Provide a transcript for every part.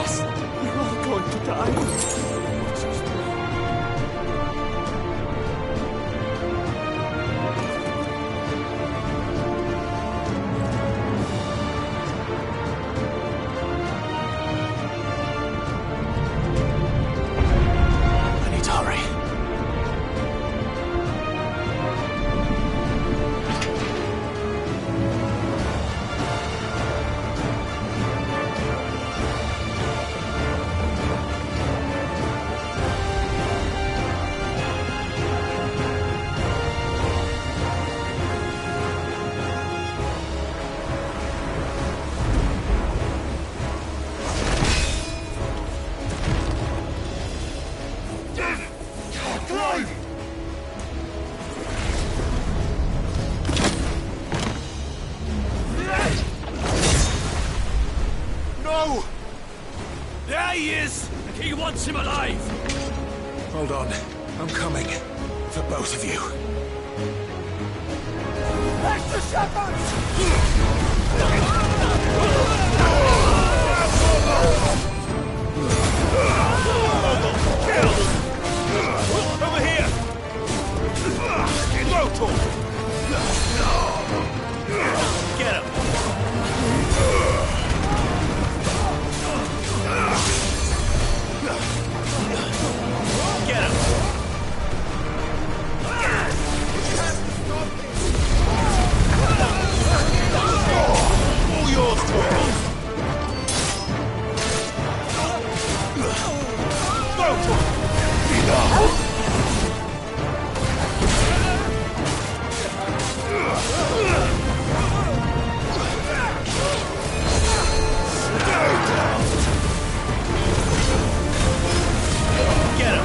us. We're all going to die. Him alive! Hold on. I'm coming. For both of you. Extra shepherds! Kill! Over here! Rotor! Get him! Get him! All yours, Torvald! Go, Torvald! Get him!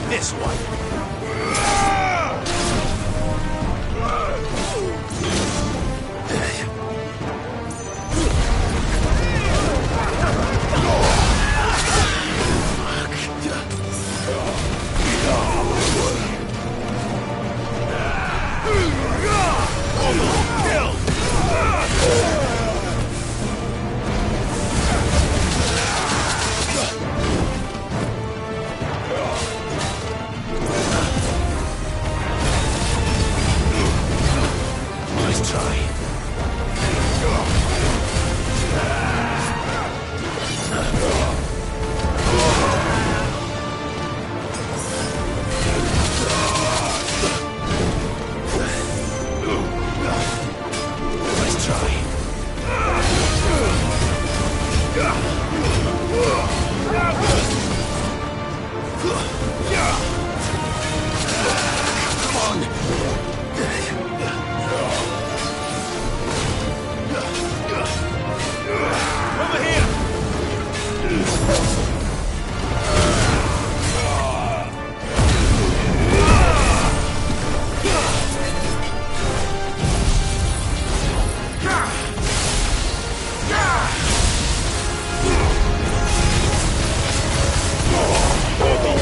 This one.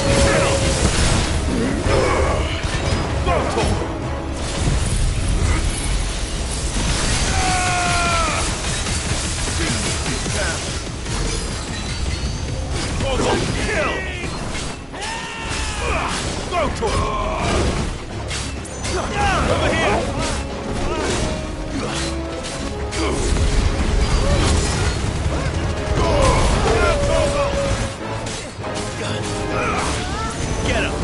Kill! Torgal! Kill! Go, Torgal! Over here! Get him!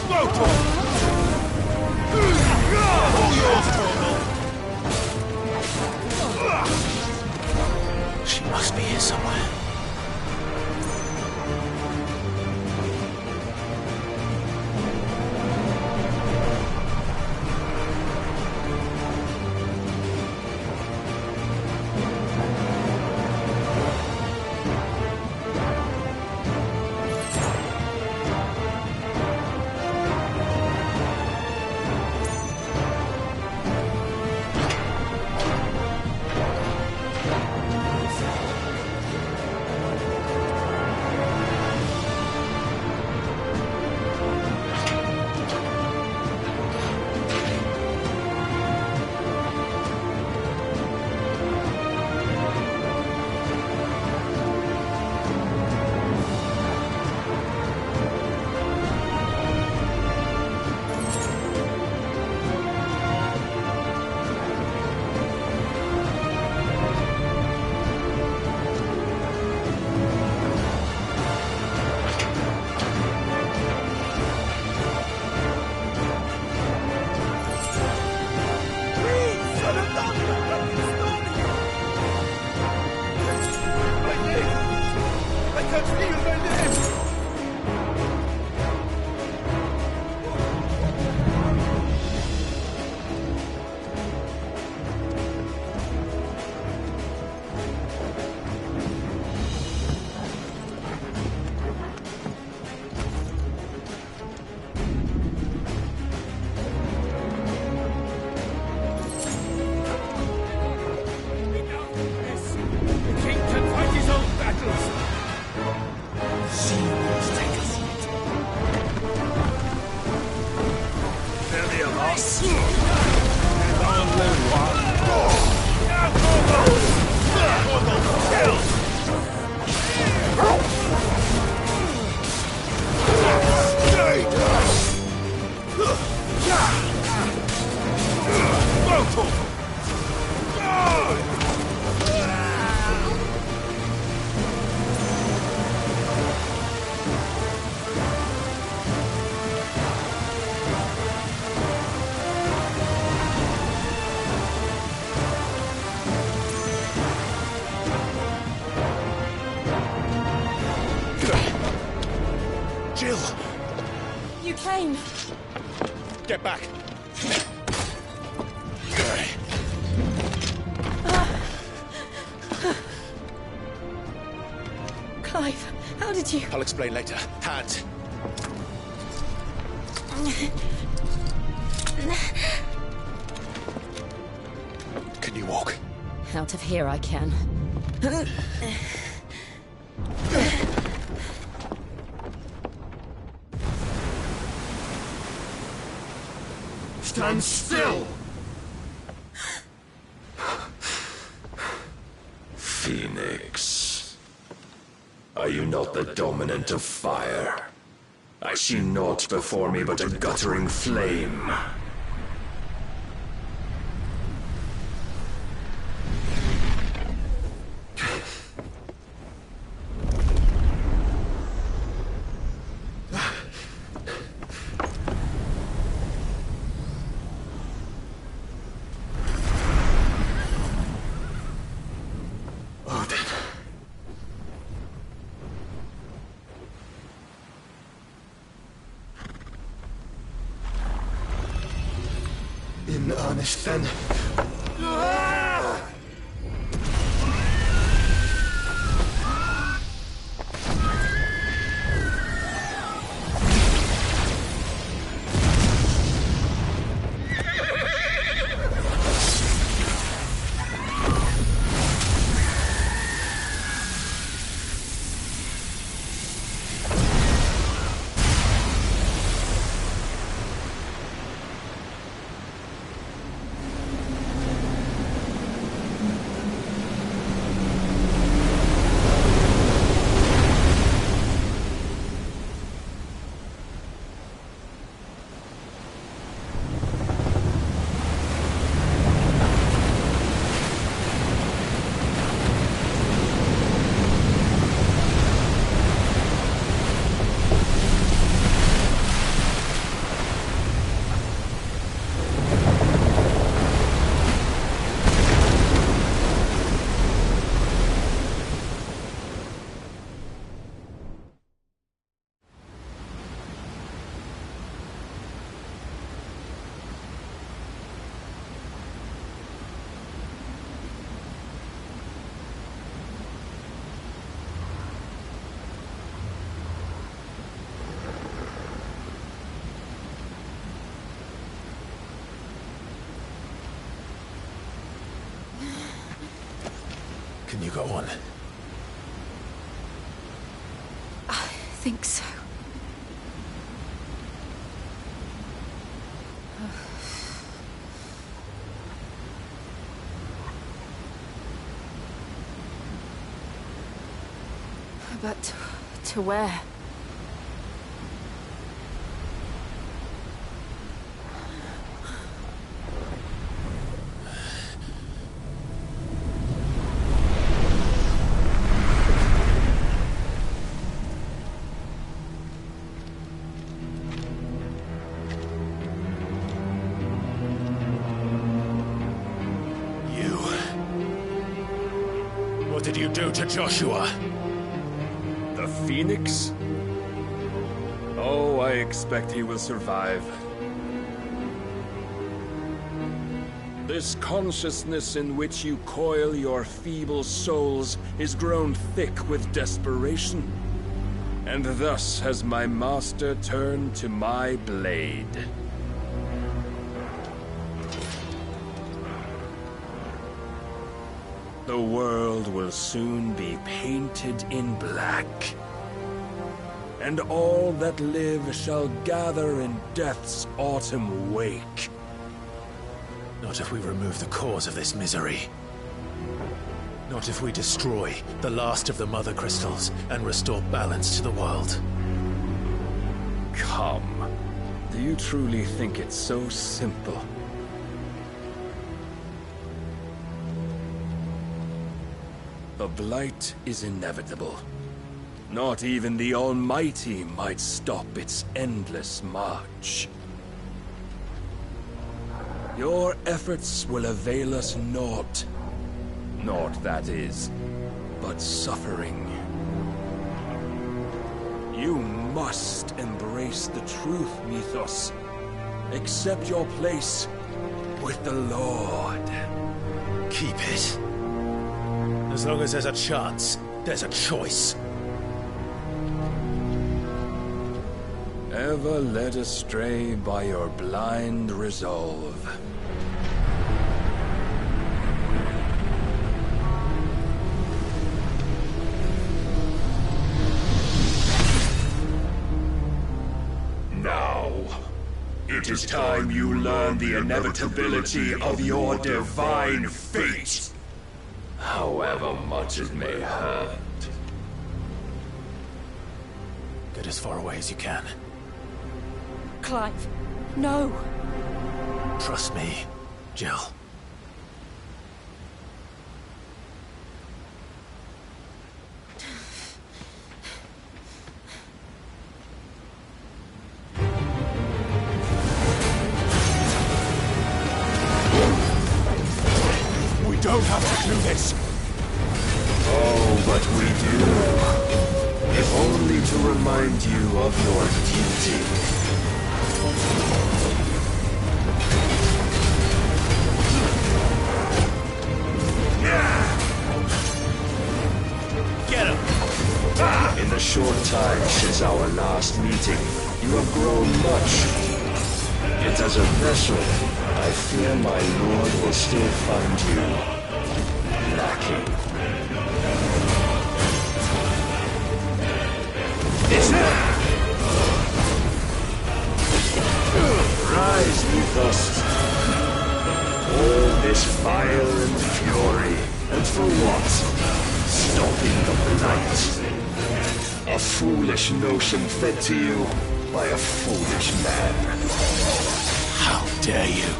Go, Torgal! All yours, Torgal! She must be here somewhere. Get back! Clive, how did you... I'll explain later. Hands! Can you walk? Out of here I can. Stand still! Phoenix. Are you not the dominant of fire? I see naught before me but a guttering flame. In earnest, then. You go on. I think so. But to where? What did you do to Joshua? The Phoenix? Oh, I expect he will survive. This consciousness in which you coil your feeble souls is grown thick with desperation. And thus has my master turned to my blade. The world will soon be painted in black. And all that live shall gather in death's autumn wake. Not if we remove the cause of this misery. Not if we destroy the last of the Mother Crystals and restore balance to the world. Come. Do you truly think it's so simple? The blight is inevitable. Not even the Almighty might stop its endless march. Your efforts will avail us naught. Naught, that is, but suffering. You must embrace the truth, Mythos. Accept your place with the Lord. Keep it. As long as there's a chance, there's a choice. Ever led astray by your blind resolve. Now, it is time you learn the inevitability of your divine fate. However much it may hurt. Get as far away as you can. Clive, no! Trust me, Jill. We don't have to do this! Oh, but we do. If only to remind you of your duty. Get him! In the short time since our last meeting, you have grown much. Yet as a vessel, I fear my lord will still find you lacking. Rise, Mythos. All this fire and fury, and for what? Stopping the blight. A foolish notion fed to you by a foolish man. How dare you?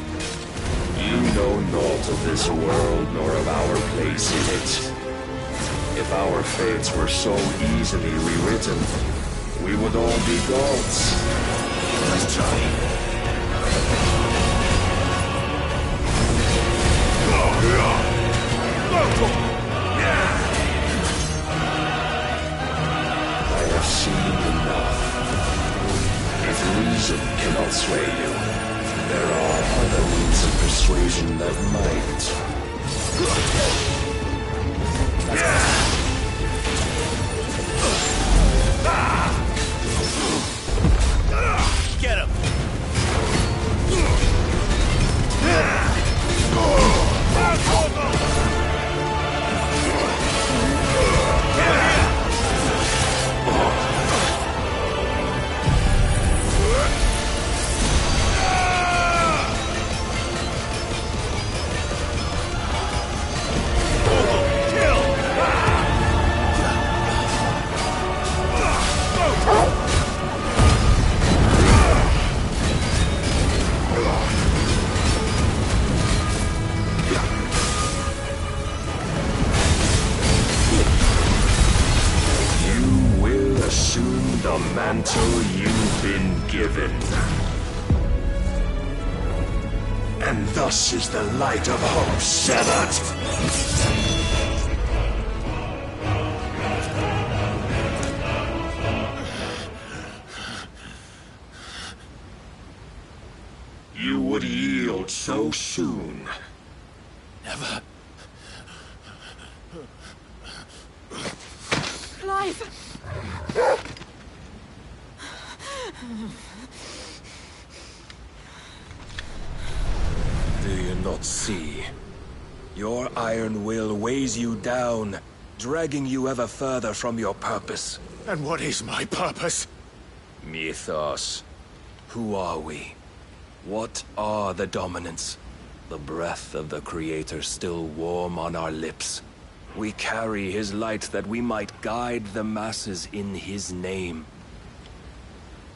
You know naught of this world nor of our place in it. If our fates were so easily rewritten, we would all be gods. Let's try. I have seen enough. If reason cannot sway you, there are other means of persuasion that might. Get him! mantle you've been given. And thus is the light of hope severed. You would yield so soon. Never. Clive! Do you not see? Your iron will weighs you down, dragging you ever further from your purpose. And what is my purpose? Mythos. Who are we? What are the dominants? The breath of the Creator still warm on our lips. We carry his light that we might guide the masses in his name.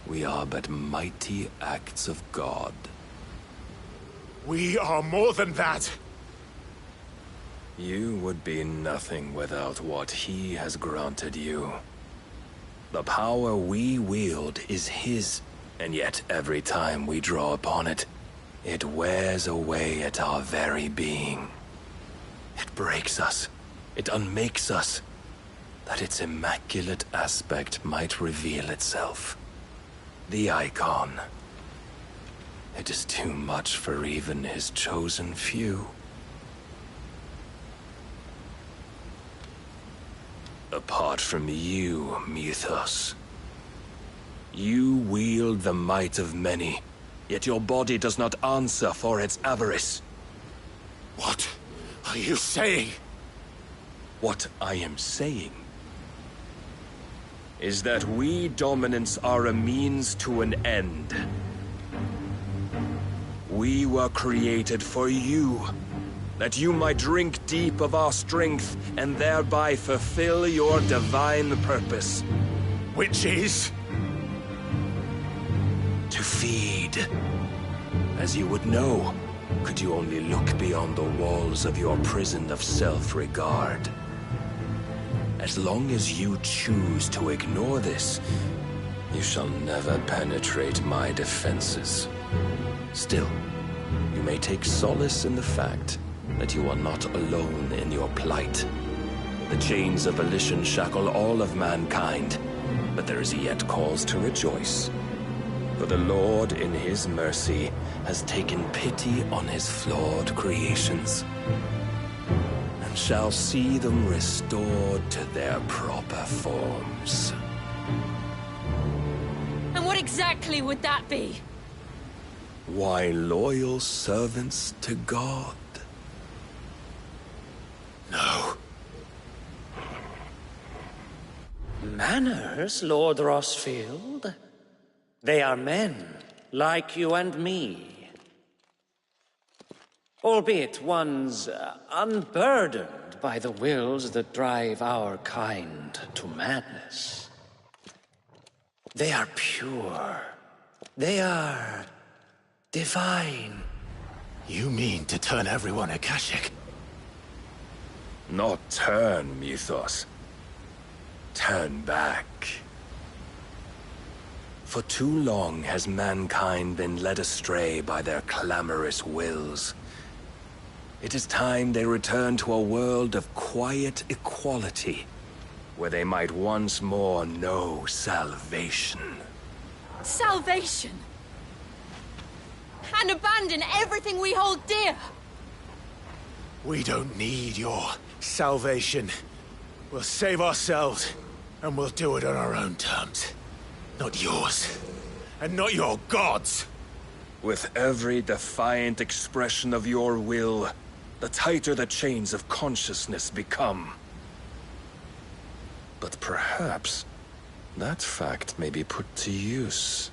We are but mighty acts of God. We are more than that. You would be nothing without what he has granted you. The power we wield is his, and yet every time we draw upon it, it wears away at our very being. It breaks us. It unmakes us, that its immaculate aspect might reveal itself. The icon. It is too much for even his chosen few. Apart from you, Mythos. You wield the might of many, yet your body does not answer for its avarice. What are you saying? What I am saying is that we dominants are a means to an end. We were created for you, that you might drink deep of our strength and thereby fulfill your divine purpose. Which is? To feed. As you would know, could you only look beyond the walls of your prison of self-regard. As long as you choose to ignore this, you shall never penetrate my defenses. Still, you may take solace in the fact that you are not alone in your plight. The chains of volition shackle all of mankind, but there is yet cause to rejoice. For the Lord, in his mercy, has taken pity on his flawed creations, and shall see them restored to their proper forms. And what exactly would that be? Why, loyal servants to God. No. Manners, Lord Rossfield? They are men, like you and me. Albeit ones unburdened by the wills that drive our kind to madness. They are pure. They are divine. You mean to turn everyone Akashic? Not turn, Mythos. Turn back. For too long has mankind been led astray by their clamorous wills. It is time they return to a world of quiet equality, where they might once more know salvation. Salvation! And abandon everything we hold dear! We don't need your salvation. We'll save ourselves, and we'll do it on our own terms. Not yours. And not your gods! With every defiant expression of your will, the tighter the chains of consciousness become. But perhaps that fact may be put to use.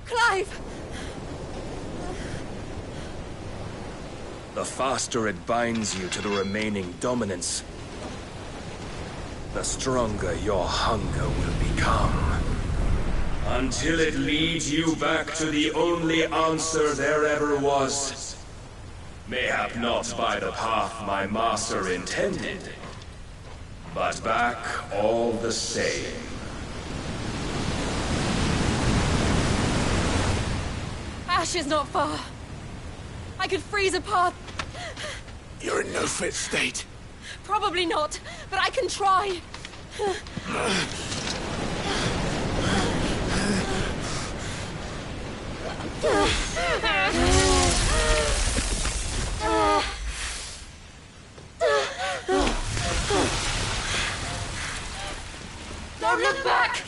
Clive! The faster it binds you to the remaining dominance, the stronger your hunger will become. Until it leads you back to the only answer there ever was. Mayhap not by the path my master intended, but back all the same. Ash is not far. I could freeze a path. You're in no fit state. Probably not, but I can try. Don't look back!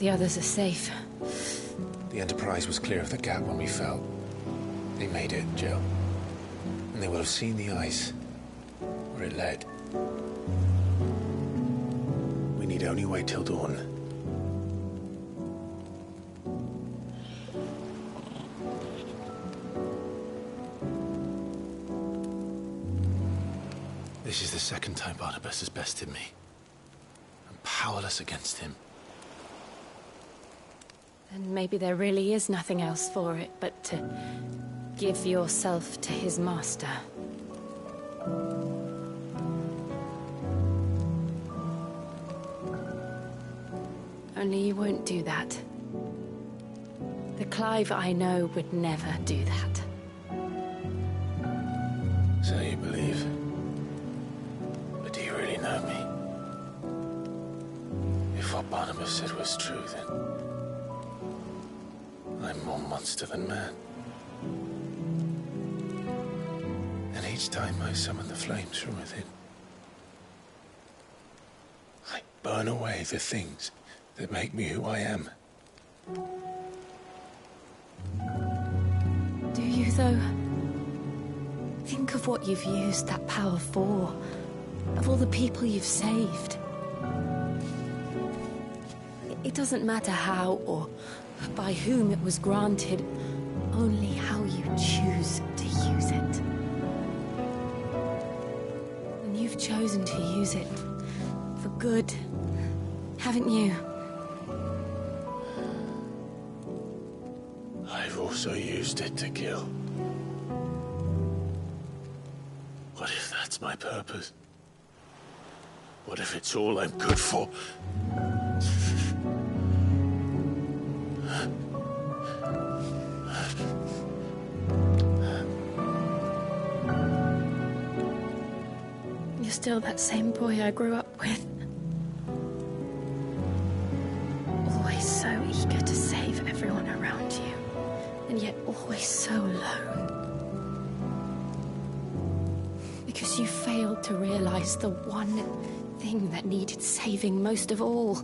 the others are safe. The Enterprise was clear of the gap when we fell. They made it, Jill. And they will have seen the ice where it led. We need only wait till dawn. This is the second time Barnabas has bested me. I'm powerless against him. And maybe there really is nothing else for it but to give yourself to his master. Only you won't do that. The Clive I know would never do that. So you believe? But do you really know me? If what Barnabas said was true, then I'm more monster than man. And each time I summon the flames from within, I burn away the things that make me who I am. Do you, though? Think of what you've used that power for, of all the people you've saved. It doesn't matter how or by whom it was granted, only how you choose to use it. And you've chosen to use it for good, haven't you? I've also used it to kill. What if that's my purpose? What if it's all I'm good for? You're still that same boy I grew up with. Always so eager to save everyone around you, and yet always so alone. Because you failed to realize the one thing that needed saving most of all.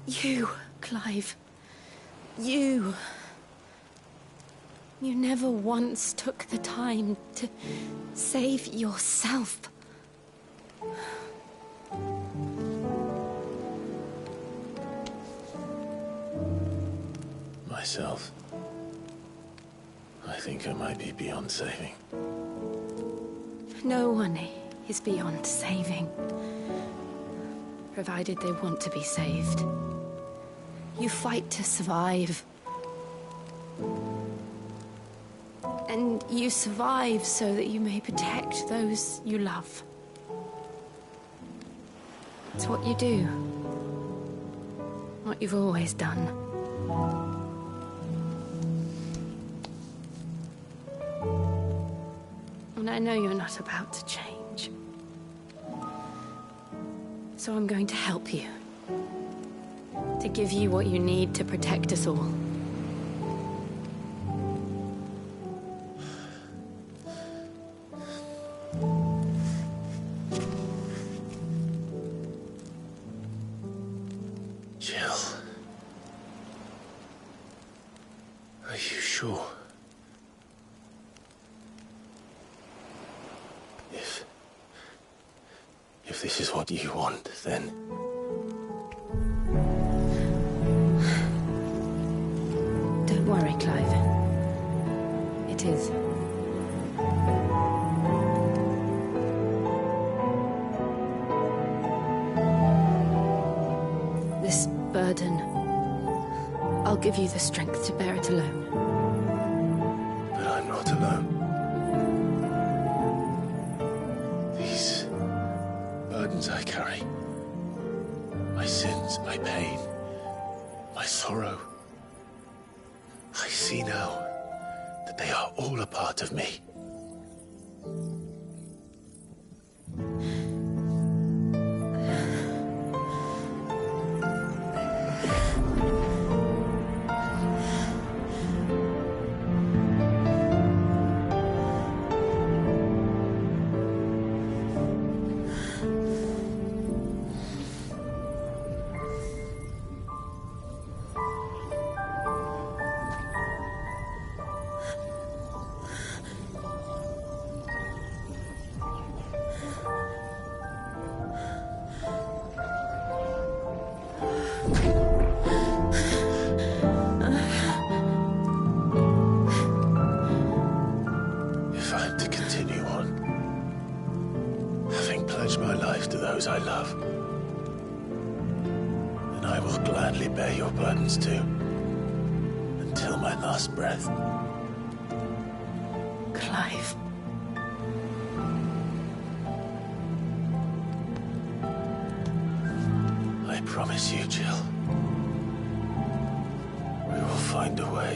You, Clive. You. You never once took the time to save yourself. Myself? I think I might be beyond saving. No one is beyond saving, provided they want to be saved. You fight to survive. And you survive so that you may protect those you love. It's what you do. What you've always done. And I know you're not about to change. So I'm going to help you. To give you what you need to protect us all. Jill. Are you sure? If this is what you want, then... Don't worry, Clive. It is. This burden, I'll give you the strength to bear it alone. But I'm not alone. These burdens I carry, my sins, my pain, my sorrow, I see now that they are all a part of me. those I love. And I will gladly bear your burdens too, until my last breath. Clive. I promise you, Jill. We will find a way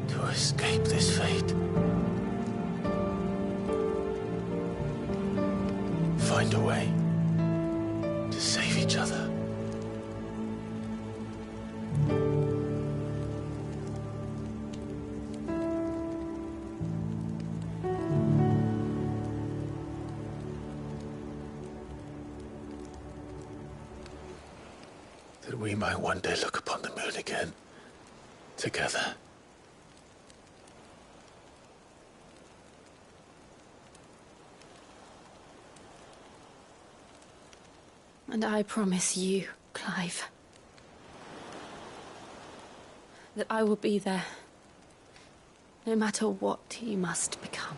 to escape this fate. Find a way to save each other. That we might one day look upon the moon again, together. And I promise you, Clive, that I will be there, no matter what you must become.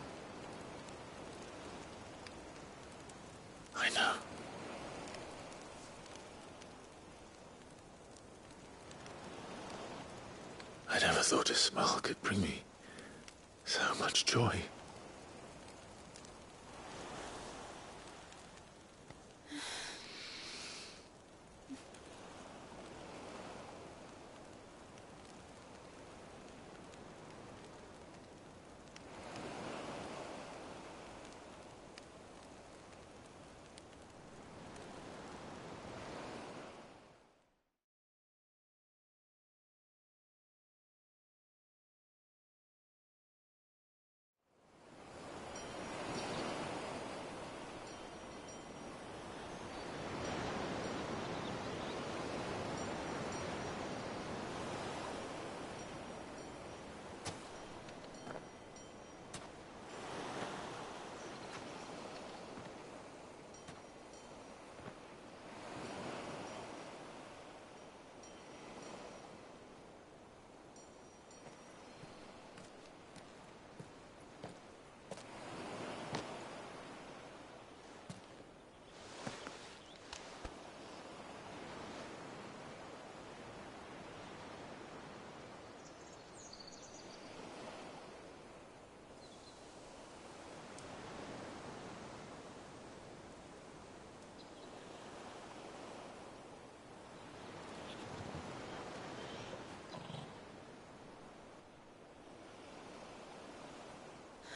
I know. I never thought a smile could bring me so much joy.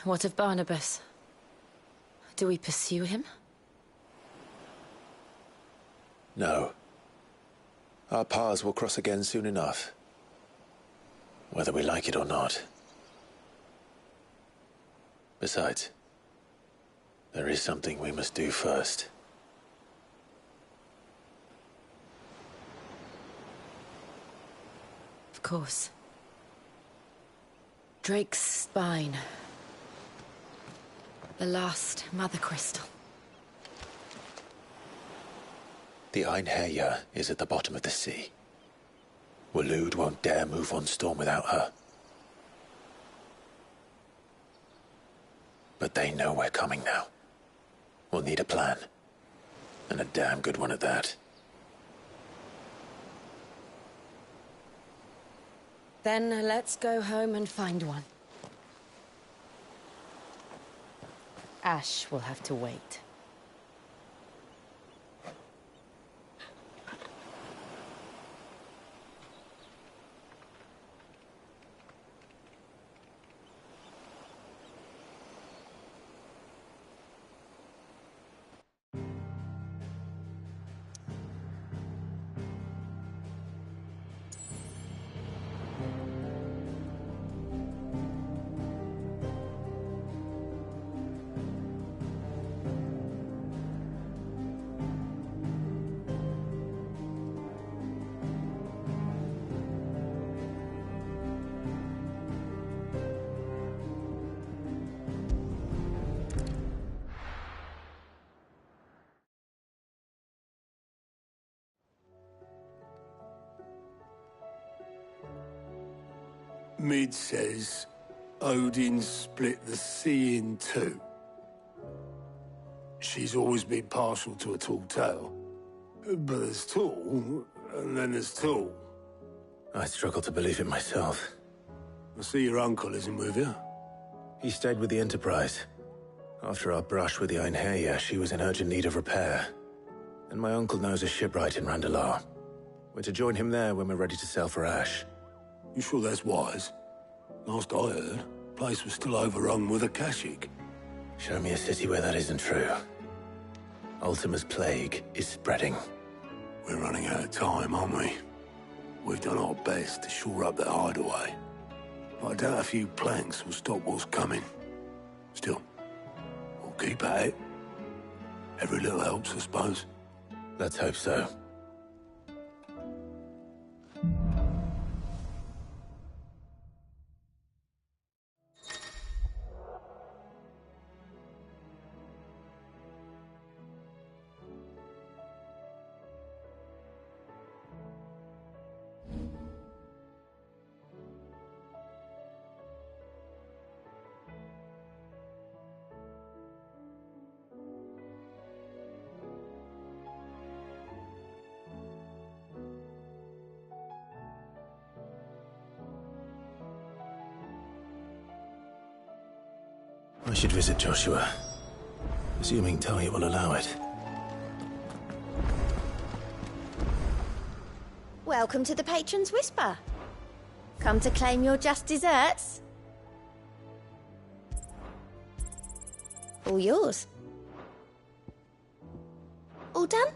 What of Barnabas? Do we pursue him? No. Our paths will cross again soon enough. Whether we like it or not. Besides, there is something we must do first. Of course. Drake's spine. The last Mother Crystal. The Einherja is at the bottom of the sea. Waloed won't dare move on Storm without her. But they know we're coming now. We'll need a plan. And a damn good one at that. Then let's go home and find one. Ash will have to wait. Mid says Odin split the sea in two. She's always been partial to a tall tale. But there's tall, and then there's tall. I struggle to believe it myself. I see your uncle isn't with you. He stayed with the Enterprise. After our brush with the Einherja, she was in urgent need of repair. And my uncle knows a shipwright in Randalar. We're to join him there when we're ready to sail for Ash. You sure that's wise? Last I heard, the place was still overrun with Akashic. Show me a city where that isn't true. Ultima's plague is spreading. We're running out of time, aren't we? We've done our best to shore up that hideaway. But I doubt a few planks will stop what's coming. Still, we'll keep at it. Every little helps, I suppose. Let's hope so. I should visit Joshua, assuming Talia will allow it. Welcome to the Patron's Whisper. Come to claim your just desserts? All yours. All done?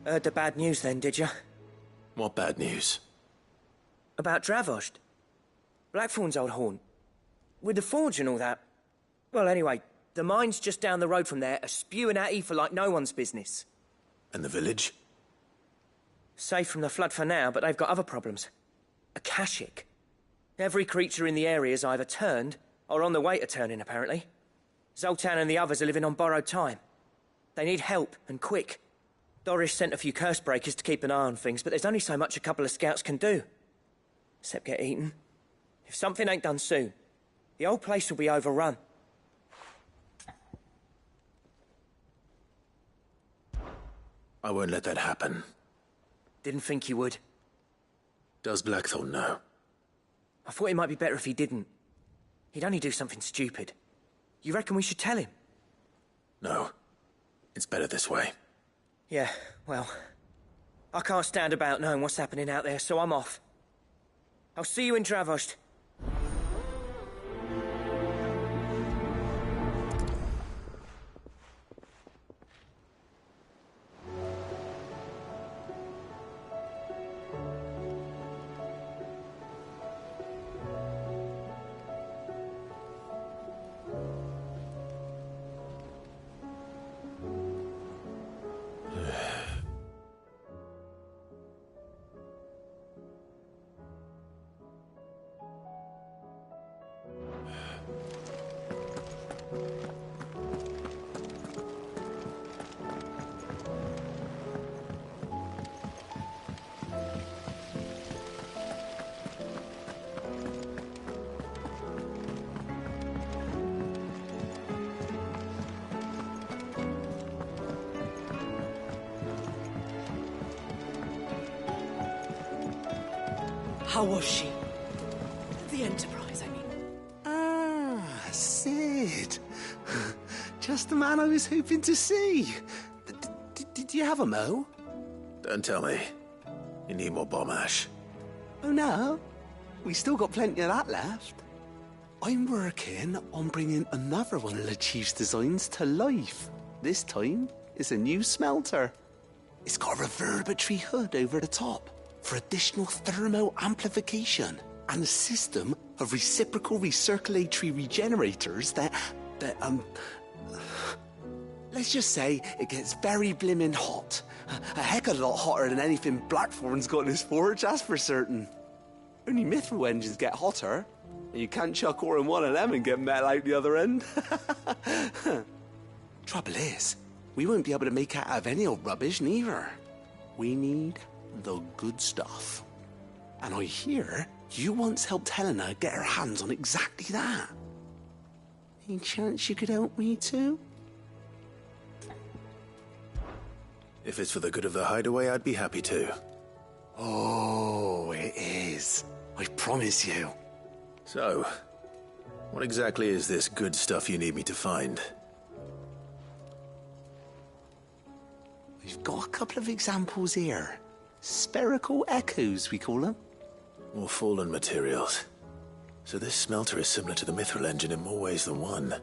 Heard the bad news then, did you? What bad news? About Dravost. Blackthorn's old haunt. With the forge and all that. Well, anyway, the mines just down the road from there are spewing out ether like no one's business. And the village? Safe from the flood for now, but they've got other problems. Akashic. Every creature in the area's either turned, or on the way to turning, apparently. Zoltan and the others are living on borrowed time. They need help, and quick. Doris sent a few curse breakers to keep an eye on things, but there's only so much a couple of scouts can do. Except get eaten. If something ain't done soon, the old place will be overrun. I won't let that happen. Didn't think you would. Does Blackthorn know? I thought it might be better if he didn't. He'd only do something stupid. You reckon we should tell him? No. It's better this way. Yeah, well, I can't stand about knowing what's happening out there, so I'm off. I'll see you in Dravost. How was she? The Enterprise, I mean. Ah, Sid. Just the man I was hoping to see. Did you have a mo? Don't tell me. You need more bomb ash. Oh no, we still got plenty of that left. I'm working on bringing another one of the Chief's designs to life. This time, it's a new smelter. It's got a reverberatory hood over the top for additional thermo amplification and a system of reciprocal recirculatory regenerators that let's just say it gets very blimmin' hot. A heck of a lot hotter than anything Blackthorn's got in his forge, that's for certain. Only mithril engines get hotter, and you can't chuck ore in one of them and get metal out the other end. Trouble is, we won't be able to make out of any old rubbish neither. We need the good stuff. And I hear you once helped Helena get her hands on exactly that. Any chance you could help me too? If it's for the good of the hideaway, I'd be happy to. Oh, it is. I promise you. So, what exactly is this good stuff you need me to find? We've got a couple of examples here. Spherical echoes, we call them. More fallen materials. So this smelter is similar to the mithril engine in more ways than one.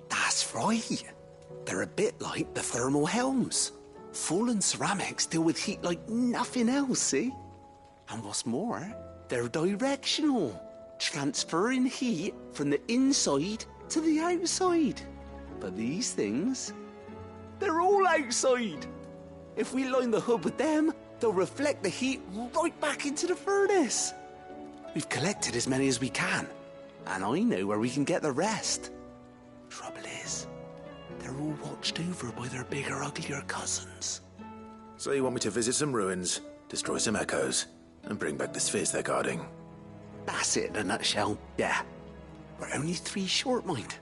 That's right. They're a bit like the thermal helms. Fallen ceramics deal with heat like nothing else, see? And what's more, they're directional, transferring heat from the inside to the outside. But these things, they're all outside. If we line the hood with them, they'll reflect the heat right back into the furnace. We've collected as many as we can, and I know where we can get the rest. Trouble is, they're all watched over by their bigger, uglier cousins. So you want me to visit some ruins, destroy some echoes, and bring back the spheres they're guarding? That's it in a nutshell, yeah. We're only 3 short, mind.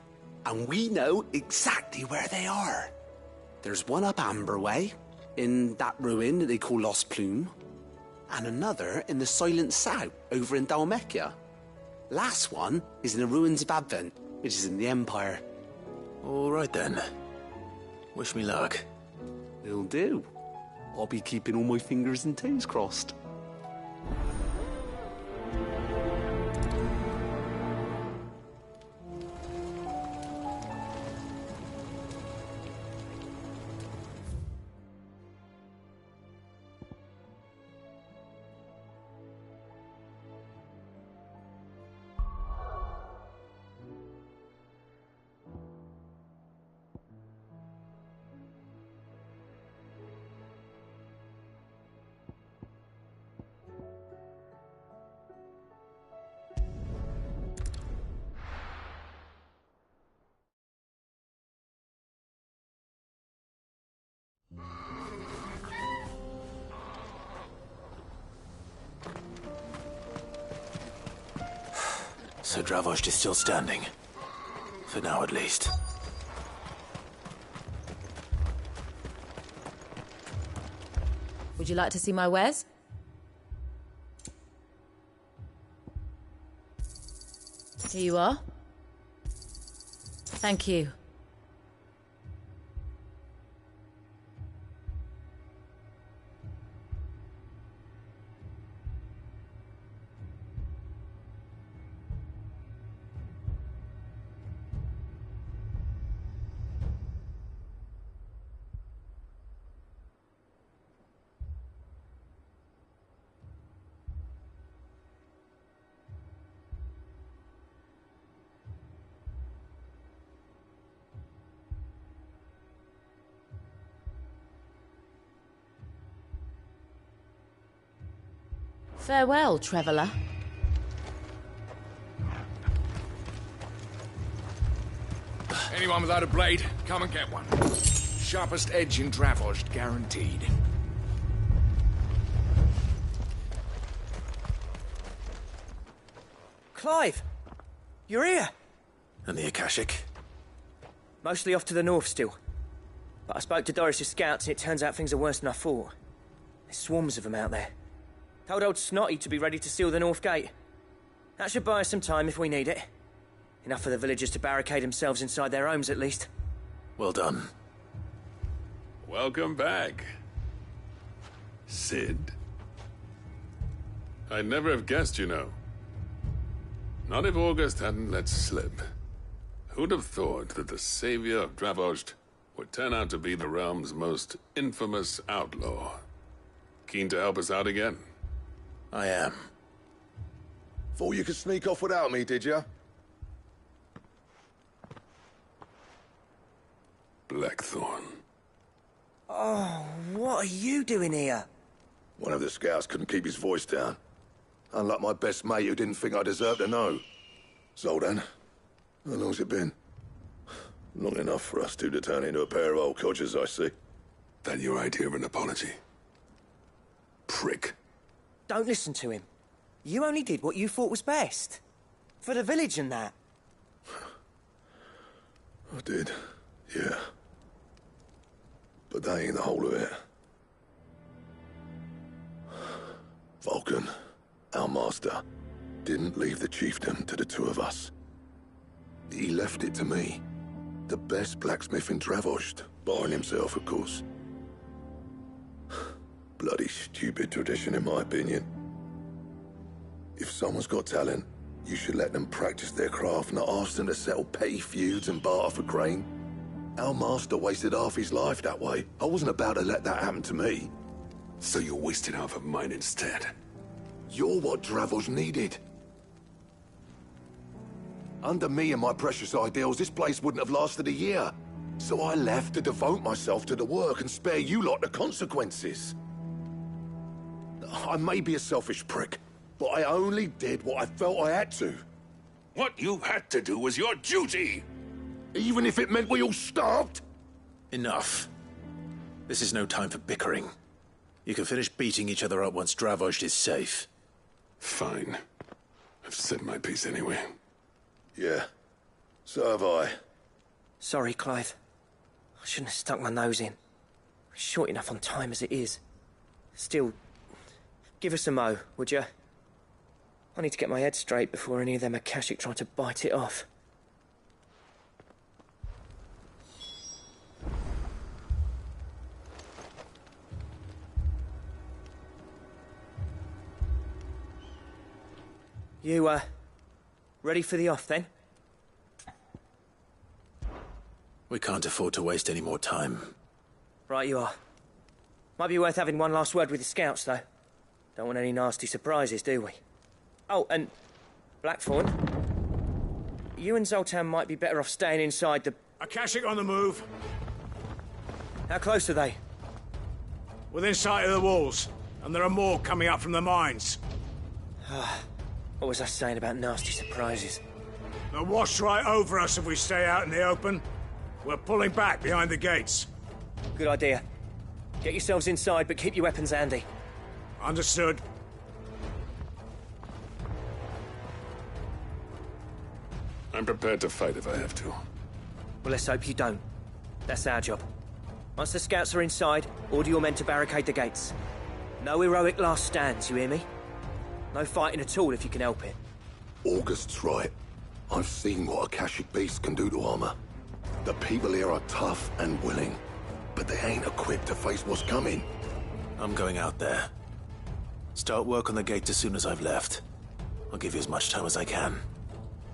And we know exactly where they are. There's one up Amber Way, in that ruin that they call Lost Plume, and another in the Silent South, over in Dalmekia. Last one is in the ruins of Advent, which is in the Empire. All right then. Wish me luck. Will do. I'll be keeping all my fingers and toes crossed. So Dravost is still standing. For now, at least. Would you like to see my wares? Here you are. Thank you. Farewell, traveller. Anyone without a blade, come and get one. Sharpest edge in Dravost, guaranteed. Clive! You're here! And the Akashic? Mostly off to the north still. But I spoke to Doris's scouts and it turns out things are worse than I thought. There's swarms of them out there. Told old Snotty to be ready to seal the north gate. That should buy us some time if we need it. Enough for the villagers to barricade themselves inside their homes at least. Well done. Welcome back, Sid. I'd never have guessed, you know. Not if August hadn't let slip. Who'd have thought that the savior of Dravost would turn out to be the realm's most infamous outlaw? Keen to help us out again? I am. Thought you could sneak off without me, did you? Blackthorn. Oh, what are you doing here? One of the scouts couldn't keep his voice down. Unlike my best mate who didn't think I deserved to know. Zoltan, how long's it been? Long enough for us two to turn into a pair of old codgers, I see. That your idea of an apology? Prick. Don't listen to him. You only did what you thought was best. For the village and that. I did, yeah. But that ain't the whole of it. Vulcan, our master, didn't leave the chiefdom to the two of us. He left it to me. The best blacksmith in Dravost, barring himself, of course. Bloody stupid tradition, in my opinion. If someone's got talent, you should let them practice their craft, not ask them to settle petty feuds and barter for grain. Our master wasted half his life that way. I wasn't about to let that happen to me. So you wasted half of mine instead? You're what Dravost needed. Under me and my precious ideals, this place wouldn't have lasted a year. So I left to devote myself to the work and spare you lot the consequences. I may be a selfish prick, but I only did what I felt I had to. What you had to do was your duty! Even if it meant we all starved? Enough. This is no time for bickering. You can finish beating each other up once Dravost is safe. Fine. I've said my piece anyway. Yeah. So have I. Sorry, Clive. I shouldn't have stuck my nose in. We're short enough on time as it is. Still, give us a mo, would you? I need to get my head straight before any of them Akashic try to bite it off. You, ready for the off, then? We can't afford to waste any more time. Right you are. Might be worth having one last word with the scouts, though. Don't want any nasty surprises, do we? Oh, and Blackthorn, you and Zoltan might be better off staying inside the... Akashic on the move. How close are they? Within sight of the walls, and there are more coming up from the mines. What was I saying about nasty surprises? They'll wash right over us if we stay out in the open. We're pulling back behind the gates. Good idea. Get yourselves inside, but keep your weapons handy. Understood. I'm prepared to fight if I have to. Well, let's hope you don't. That's our job. Once the scouts are inside, order your men to barricade the gates. No heroic last stands, you hear me? No fighting at all if you can help it. August's right. I've seen what Akashic beasts can do to armor. The people here are tough and willing, but they ain't equipped to face what's coming. I'm going out there. Start work on the gate as soon as I've left. I'll give you as much time as I can.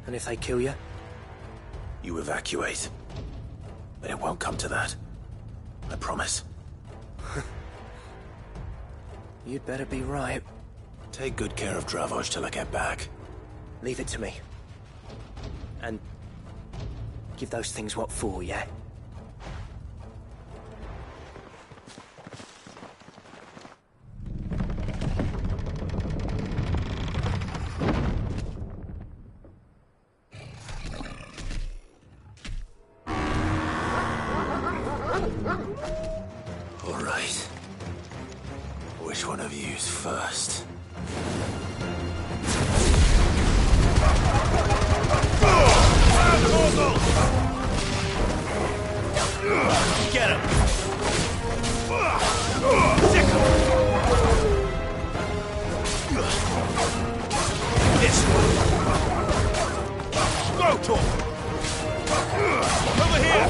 And if they kill you? You evacuate. But it won't come to that. I promise. You'd better be right. Take good care of Dravoj till I get back. Leave it to me. And give those things what for, yeah? All right. Which one of you's first? Get him! Sick him! This one! Go, Tor! Over here!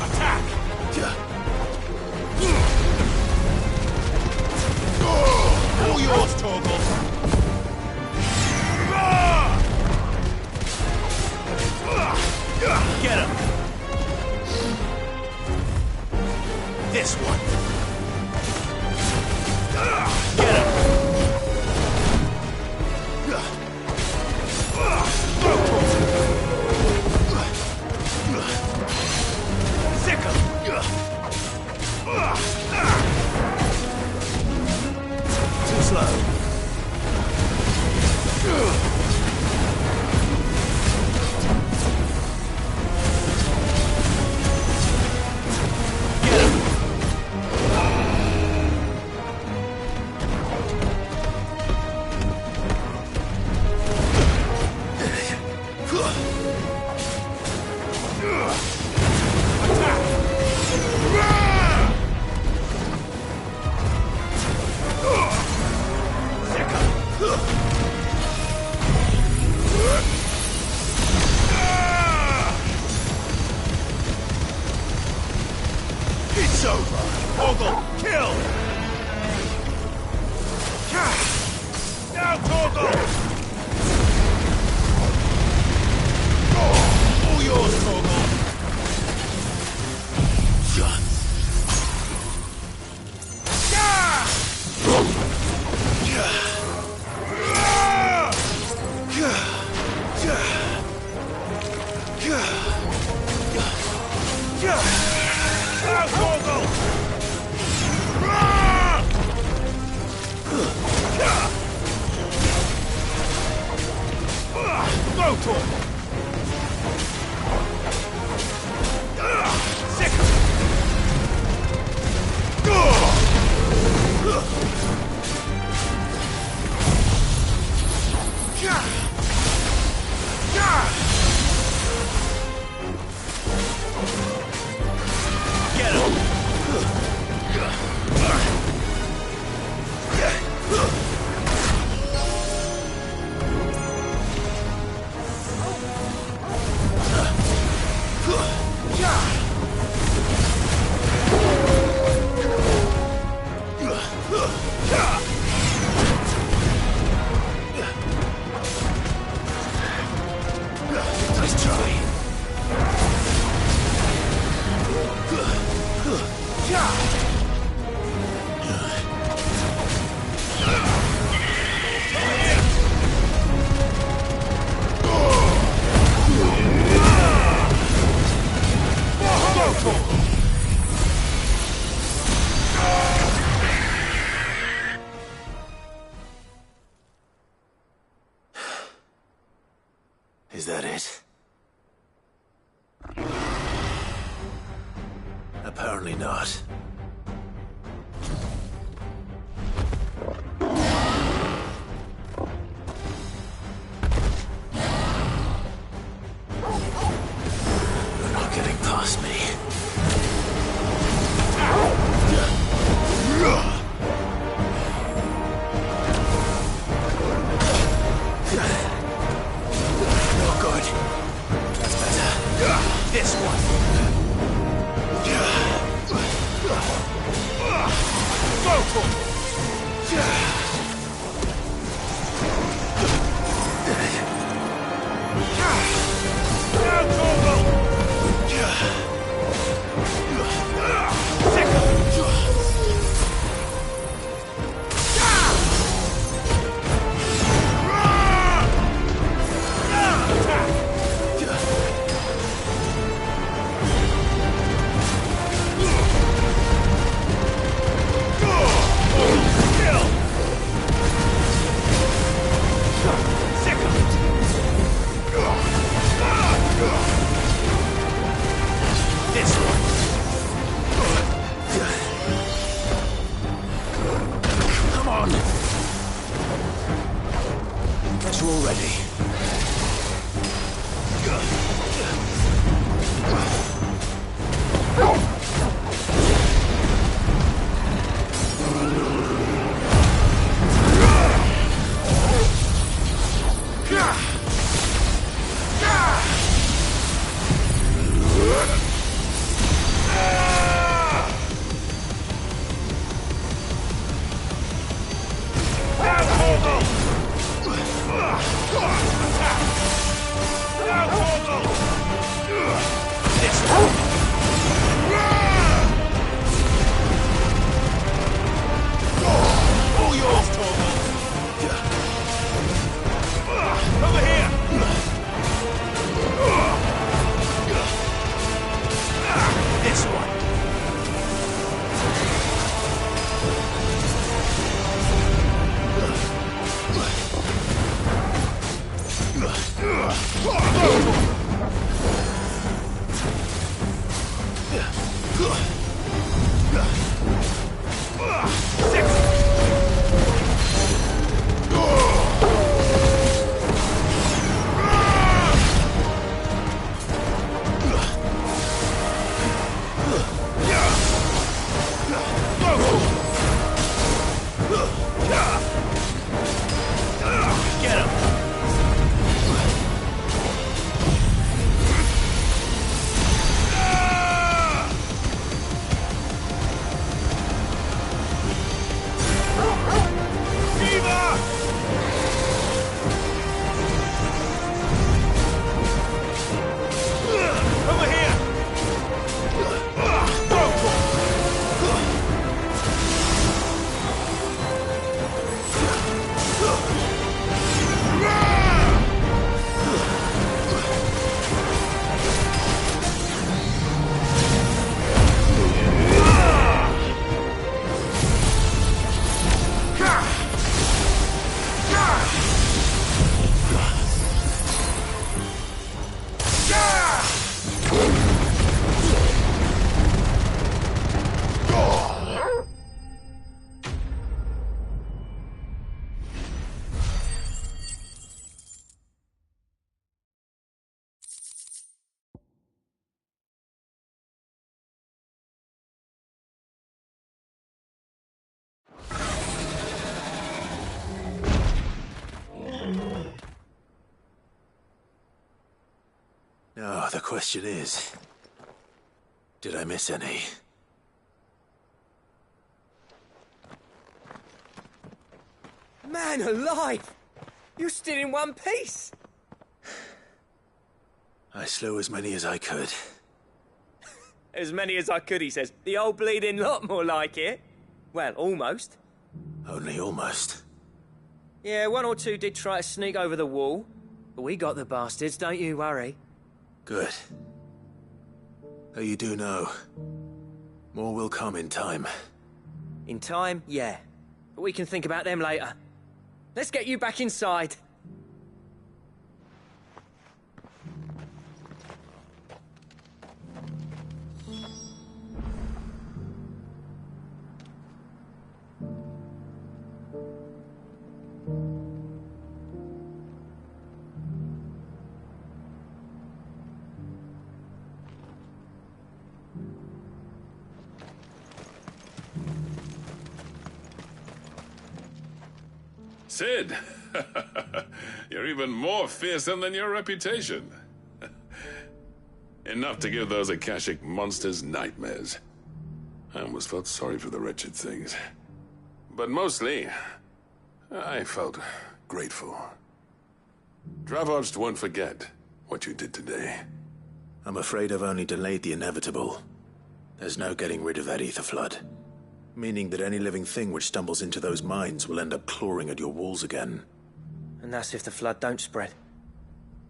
Attack! All yours, Torgal! Get him! This one! Get him! Sick him! Too slow. It's over! Torgal, kill! Now, Torgal! All yours, Torgal! Go, Torgal! Sick! Get him! Nice try. Is that it? Apparently not. on. Guess we're all ready. Now, the question is, did I miss any? Man alive! You're still in one piece! I slew as many as I could. As many as I could, he says. The old bleeding lot, more like it. Well, almost. Only almost. Yeah, one or two did try to sneak over the wall. But we got the bastards, don't you worry. Good. Though you do know, more will come in time. In time, yeah. But we can think about them later. Let's get you back inside. Sid! You're even more fearsome than your reputation. Enough to give those Akashic monsters nightmares. I almost felt sorry for the wretched things. But mostly, I felt grateful. Dravoged won't forget what you did today. I'm afraid I've only delayed the inevitable. There's no getting rid of that ether flood. Meaning that any living thing which stumbles into those mines will end up clawing at your walls again. And that's if the flood don't spread.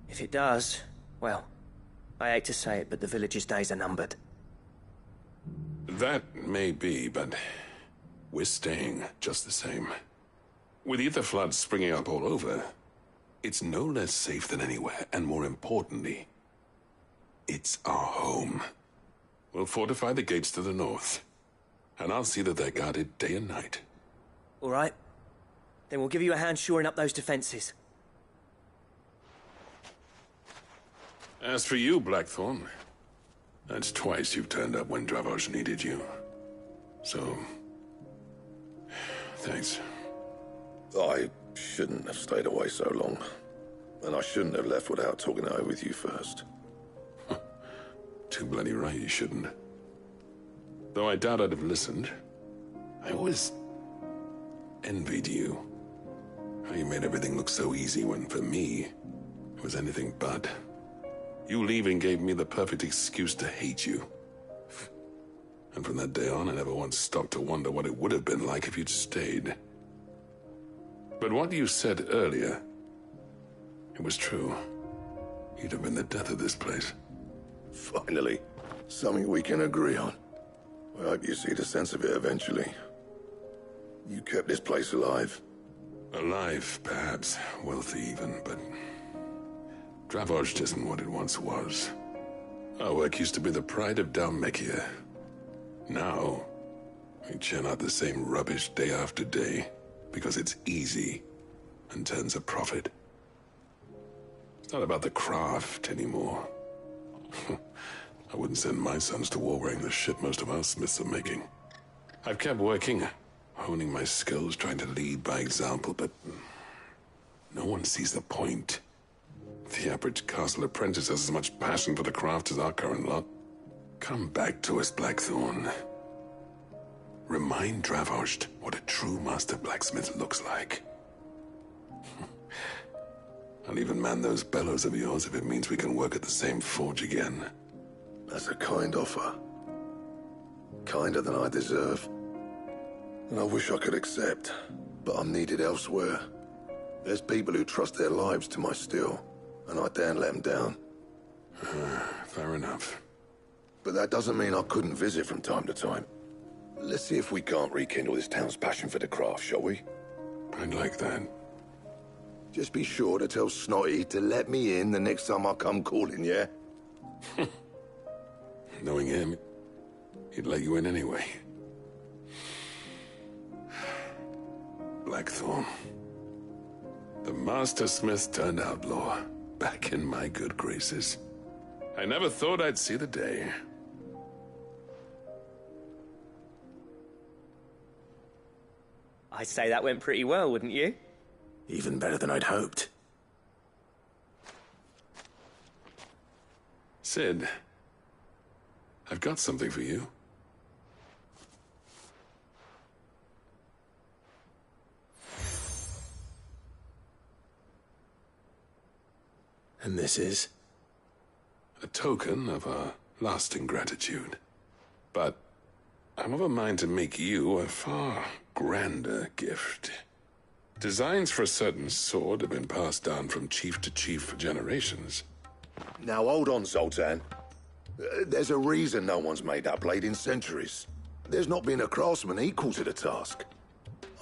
If it does, well, I hate to say it, but the village's days are numbered. That may be, but we're staying just the same. With ether floods springing up all over, it's no less safe than anywhere, and more importantly, it's our home. We'll fortify the gates to the north, and I'll see that they're guarded day and night. All right. Then we'll give you a hand shoring up those defenses. As for you, Blackthorn, that's twice you've turned up when Dravos needed you. So, thanks. I shouldn't have stayed away so long. And I shouldn't have left without talking it over with you first. Too bloody right you shouldn't. Though I doubt I'd have listened. I always envied you. How you made everything look so easy when, for me, it was anything but. You leaving gave me the perfect excuse to hate you. And from that day on, I never once stopped to wonder what it would have been like if you'd stayed. But what you said earlier, it was true. You'd have been the death of this place. Finally, something we can agree on. I hope you see the sense of it eventually. You kept this place alive. Alive, perhaps. Wealthy even, but Dravos isn't what it once was. Our work used to be the pride of Dalmekia. Now, we churn out the same rubbish day after day because it's easy and turns a profit. It's not about the craft anymore. I wouldn't send my sons to war wearing the shit most of our smiths are making. I've kept working, honing my skills, trying to lead by example, but no one sees the point. The average castle apprentice has as much passion for the craft as our current lot. Come back to us, Blackthorn. Remind Dravos what a true master blacksmith looks like. I'll even man those bellows of yours if it means we can work at the same forge again. That's a kind offer. Kinder than I deserve. And I wish I could accept, but I'm needed elsewhere. There's people who trust their lives to my steel, and I daren't let them down. Fair enough. But that doesn't mean I couldn't visit from time to time. Let's see if we can't rekindle this town's passion for the craft, shall we? I'd like that. Just be sure to tell Snotty to let me in the next time I come calling, yeah? Knowing him, he'd let you in anyway. Blackthorn. The Master Smith turned outlaw, back in my good graces. I never thought I'd see the day. I'd say that went pretty well, wouldn't you? Even better than I'd hoped. Sid, I've got something for you. And this is? A token of our lasting gratitude. But I'm of a mind to make you a far grander gift. Designs for a certain sword have been passed down from chief to chief for generations. Now hold on, Zoltan. There's a reason no one's made that blade in centuries. There's not been a craftsman equal to the task.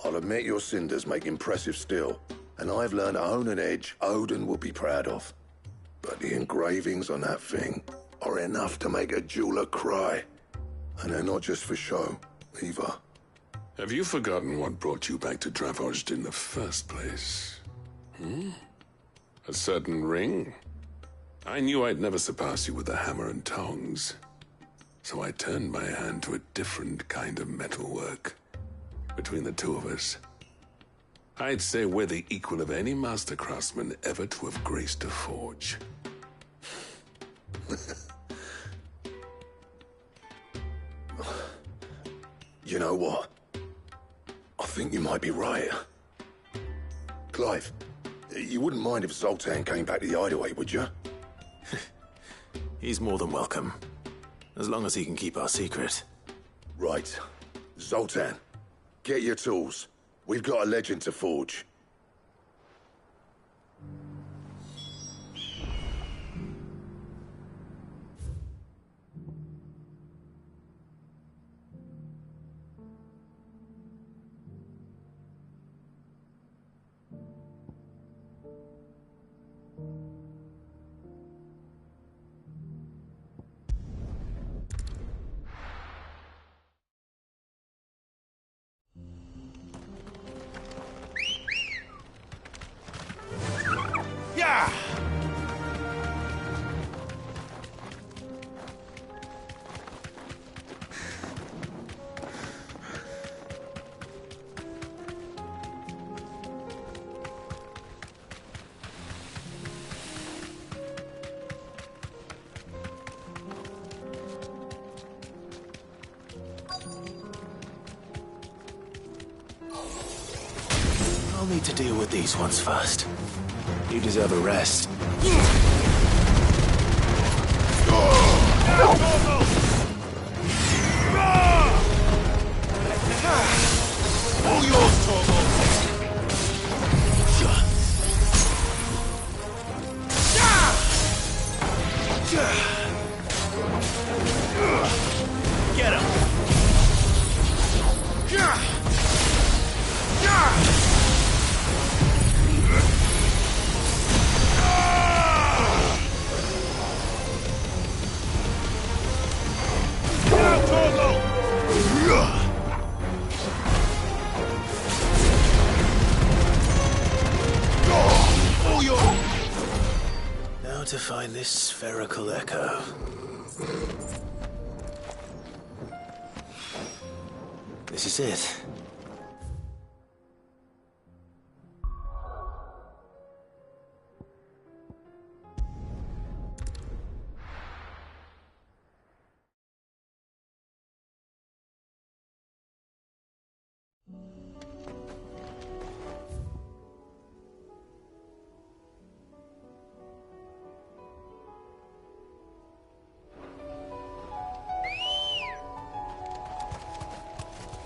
I'll admit your cinders make impressive steel, and I've learned to hone an edge Odin will be proud of. But the engravings on that thing are enough to make a jeweler cry. And they're not just for show, either. Have you forgotten what brought you back to Dravos in the first place? A certain ring? I knew I'd never surpass you with the hammer and tongs. So I turned my hand to a different kind of metalwork. Between the two of us, I'd say we're the equal of any master craftsman ever to have graced a forge. You know what? I think you might be right. Clive, you wouldn't mind if Zoltan came back to the hideaway, would you? He's more than welcome. As long as he can keep our secret. Right. Zoltan, get your tools. We've got a legend to forge. I'll need to deal with these ones first. You deserve a rest. All yours, Torvald! Get him! Now to find this spherical echo. This is it.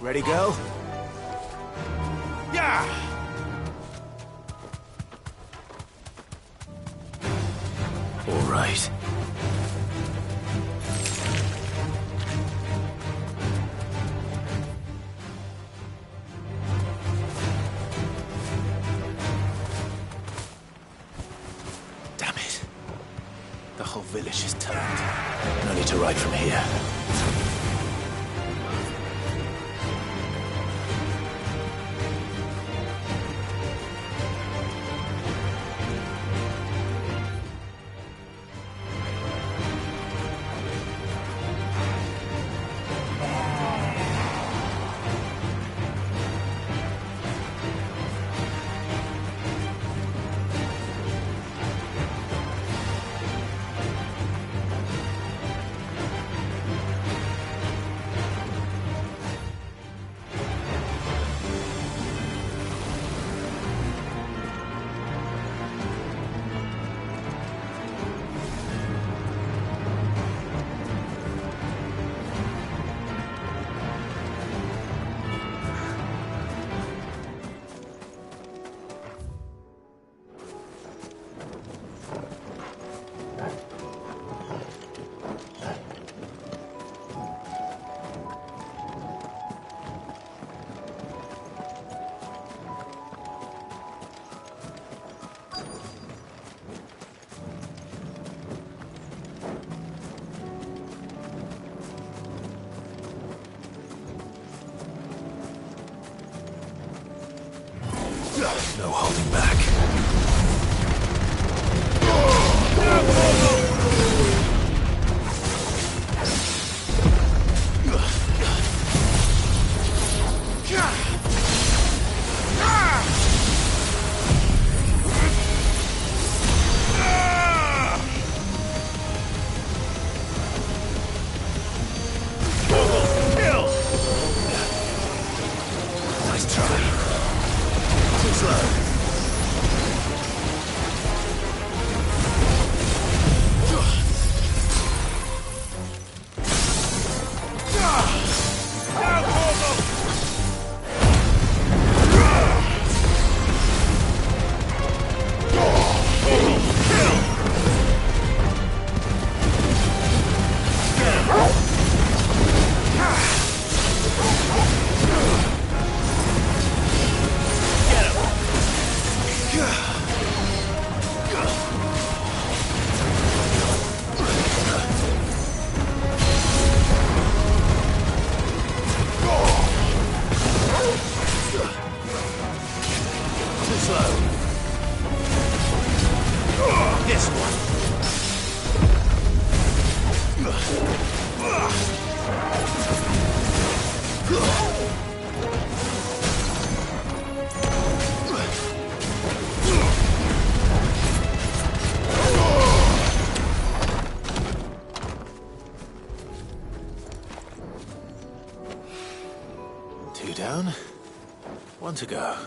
Ready, go? Yeah! All right. Damn it. The whole village is turned. No need to ride from here. No holding back. Nice try. Too slow. Too slow. this one. Two down, one to go.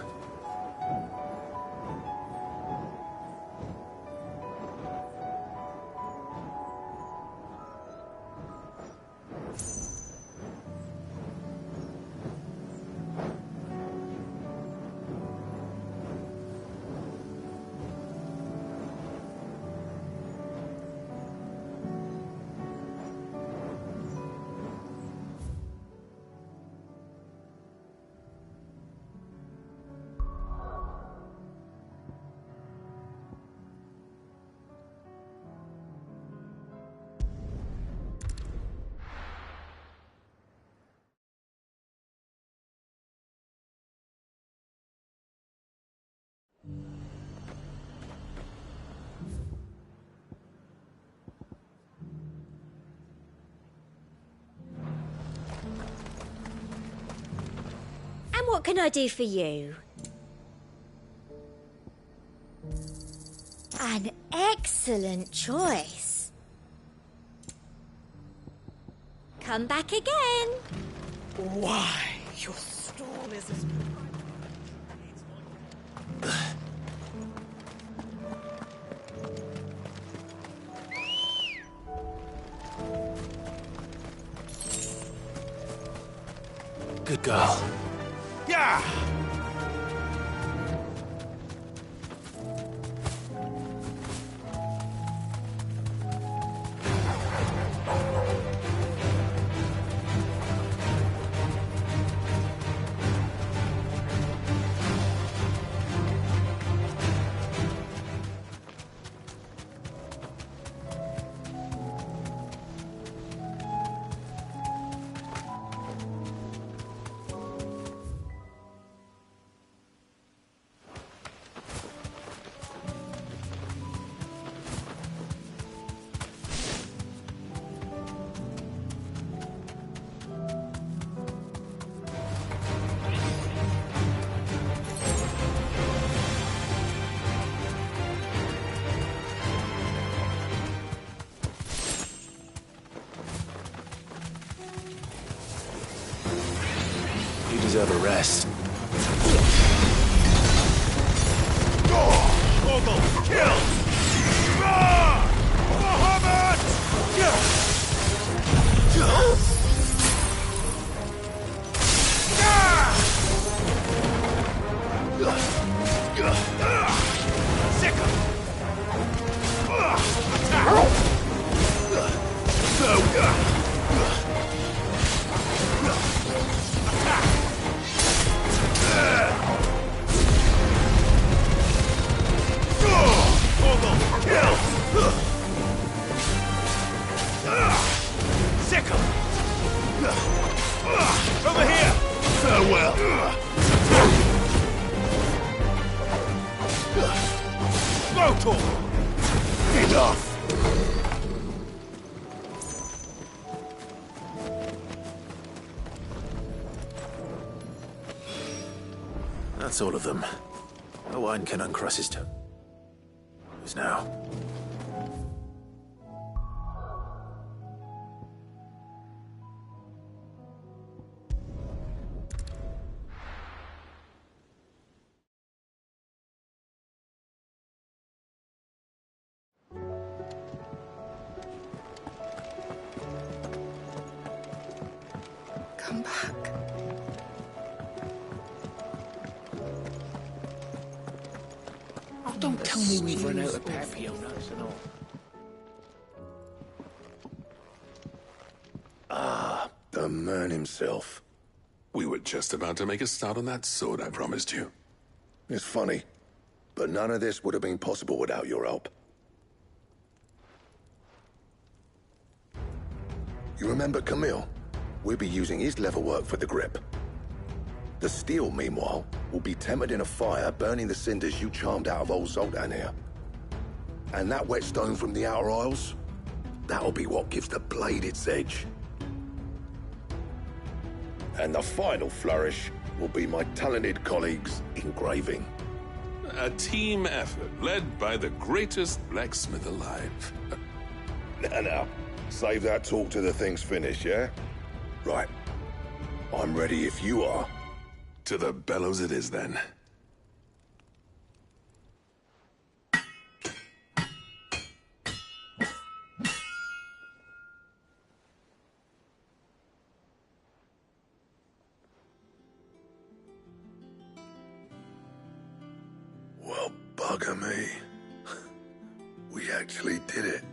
And what can I do for you? An excellent choice. Come back again. Why? Your storm is as... Good girl. Yeah! You deserve a rest. Ogle, kill! Muhammad! Over here! Farewell! Go, Enough! That's all of them. No one can uncross his toe. Who's now? Come back. Oh, don't tell me we've run out of papillon nuts and all. Ah, the man himself. We were just about to make a start on that sword I promised you. It's funny, but none of this would have been possible without your help. You remember Camille? We'll be using his leather work for the grip. The steel, meanwhile, will be tempered in a fire, burning the cinders you charmed out of old Zoltan here. And that whetstone from the Outer Isles, that'll be what gives the blade its edge. And the final flourish will be my talented colleagues' engraving. A team effort led by the greatest blacksmith alive. Now, save that talk till the thing's finished, yeah? Right. I'm ready if you are. To the bellows it is, then. Well, bugger me. We actually did it.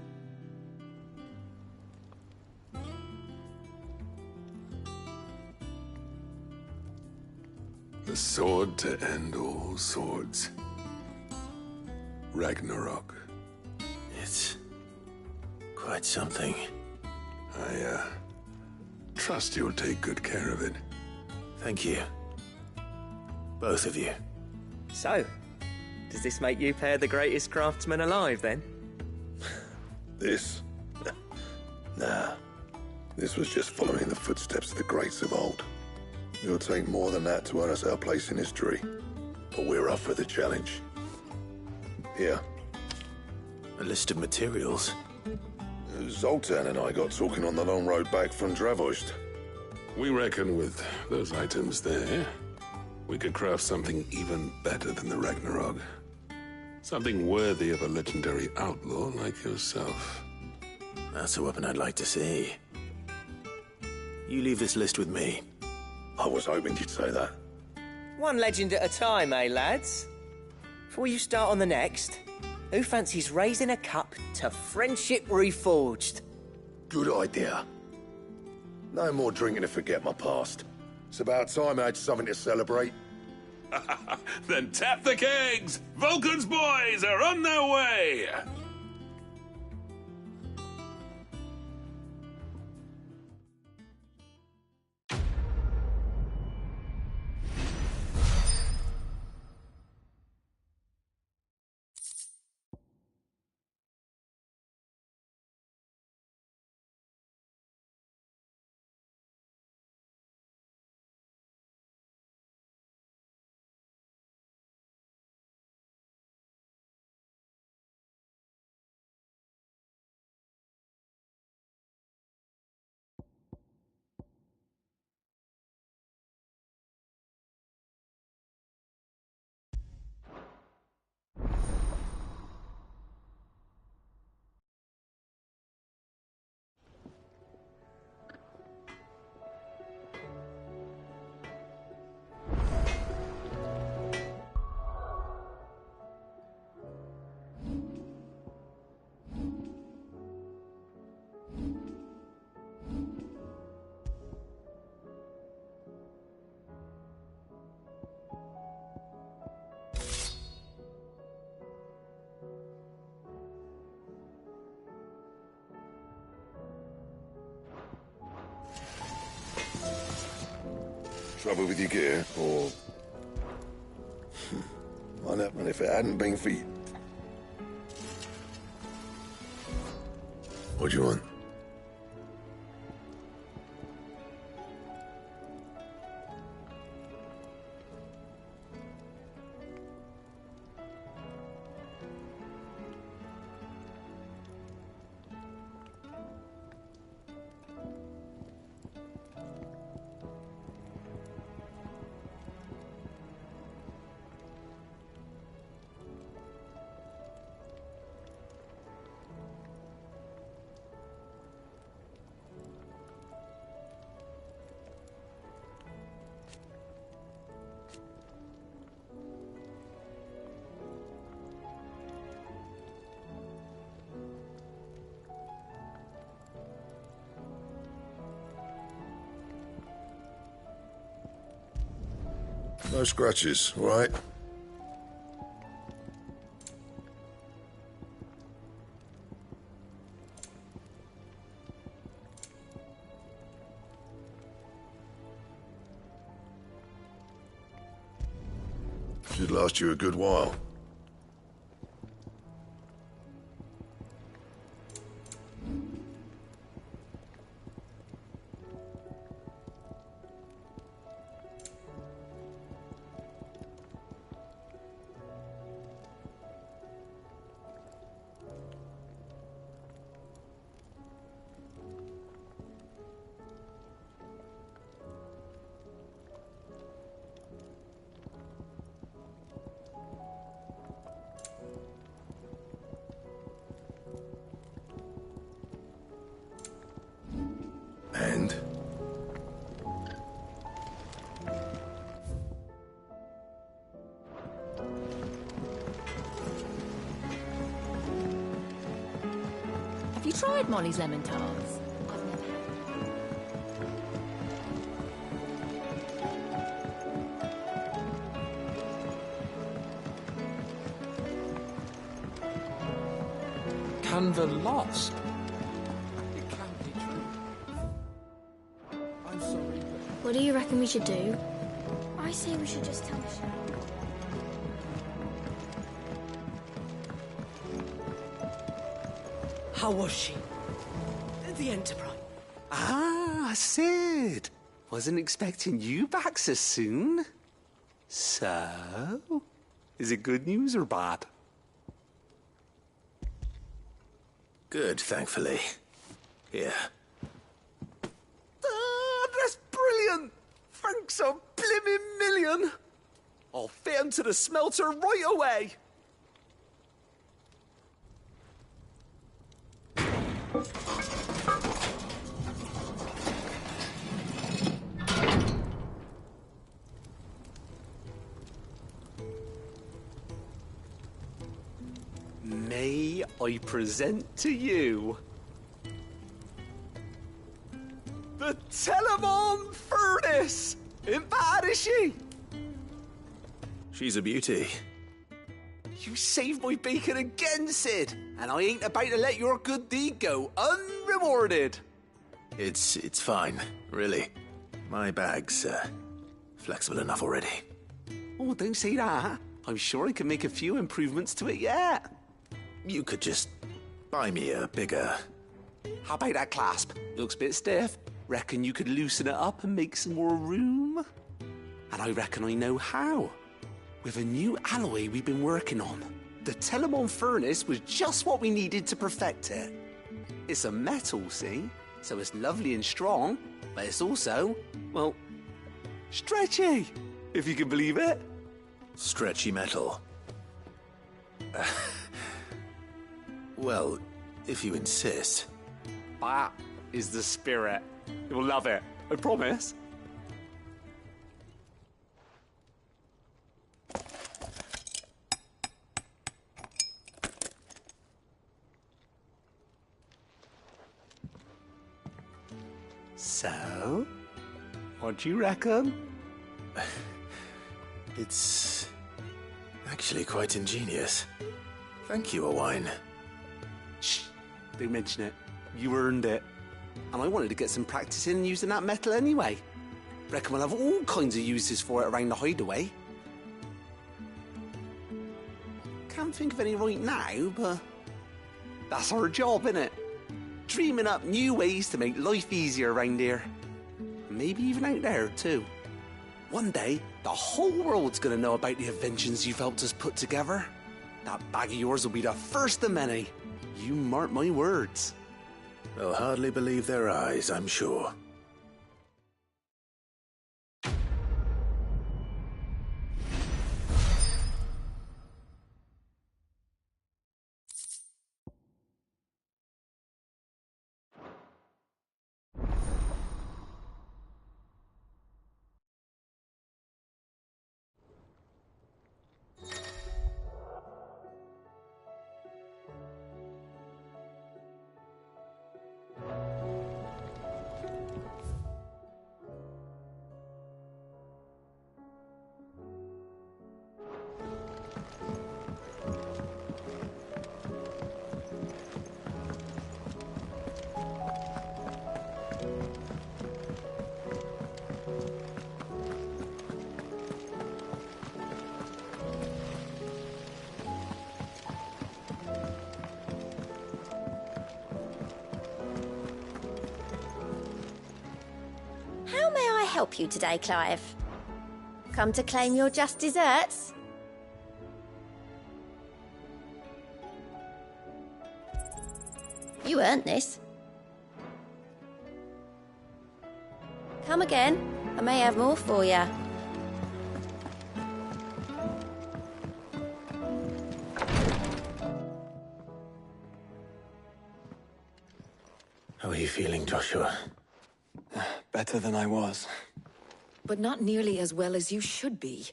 The sword to end all swords. Ragnarok. It's quite something. I trust you'll take good care of it. Thank you. Both of you. So, does this make you pair the greatest craftsman alive, then? This? Nah. This was just following the footsteps of the greats of old. It'll take more than that to earn us our place in history. But we're up for the challenge. Here. A list of materials. Zoltan and I got talking on the long road back from Dravost. We reckon with those items there, we could craft something even better than the Ragnarok. Something worthy of a legendary outlaw like yourself. That's a weapon I'd like to see. You leave this list with me. I was hoping you'd say that. One legend at a time, eh, lads? Before you start on the next, who fancies raising a cup to friendship reforged? Good idea. No more drinking to forget my past. It's about time I had something to celebrate. Then tap the kegs! Vulcan's boys are on their way! Trouble with your gear, or... Might happen if it hadn't been for you. What do you want? No scratches, all right? Should last you a good while. You tried Molly's lemon tarts? Can the lost? It can't be true. I'm sorry, but... What do you reckon we should do? I say we should just tell Michelle. How was she? The Enterprise. Ah, Sid. Wasn't expecting you back so soon. So, is it good news or bad? Good, thankfully. Here. Ah, that's brilliant! Thanks a blimmin' million! I'll fit into the smelter right away! May I present to you the Telemon Furnace! Ain't bad, is she? She's a beauty. You saved my bacon again, Sid, and I ain't about to let your good deed go unrewarded. It's fine, really. My bag's flexible enough already. Oh, don't say that. I'm sure I can make a few improvements to it yet. You could just buy me a bigger... How about that clasp? Looks a bit stiff. Reckon you could loosen it up and make some more room? And I reckon I know how. With a new alloy we've been working on. The Telemon Furnace was just what we needed to perfect it. It's a metal, see? So it's lovely and strong, but it's also, well, stretchy, if you can believe it. Stretchy metal. Well, if you insist. That is the spirit. You'll love it, I promise. So, what do you reckon? It's actually quite ingenious. Thank you, Owain. Shh, don't mention it. You earned it. And I wanted to get some practice in using that metal anyway. Reckon we'll have all kinds of uses for it around the hideaway. Can't think of any right now, but that's our job, innit? Dreaming up new ways to make life easier around here. Maybe even out there, too. One day, the whole world's gonna know about the inventions you've helped us put together. That bag of yours will be the first of many. You mark my words. They'll hardly believe their eyes, I'm sure. How may I help you today, Clive? Come to claim your just desserts? You earned this. Come again. I may have more for you. How are you feeling, Joshua? Better than I was. But not nearly as well as you should be.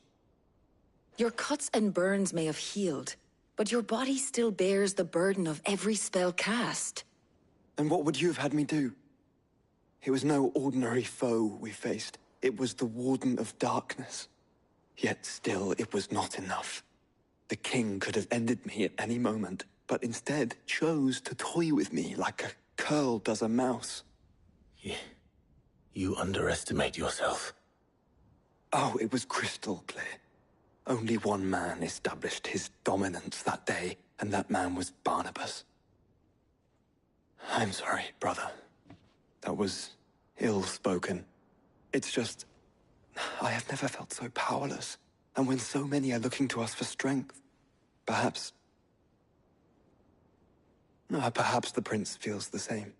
Your cuts and burns may have healed, but your body still bears the burden of every spell cast. And what would you have had me do? It was no ordinary foe we faced. It was the Warden of Darkness. Yet still, it was not enough. The king could have ended me at any moment, but instead chose to toy with me like a curl does a mouse. You underestimate yourself. Oh, it was crystal clear. Only one man established his dominance that day, and that man was Barnabas. I'm sorry, brother. That was ill-spoken. It's just, I have never felt so powerless. And when so many are looking to us for strength, perhaps the prince feels the same.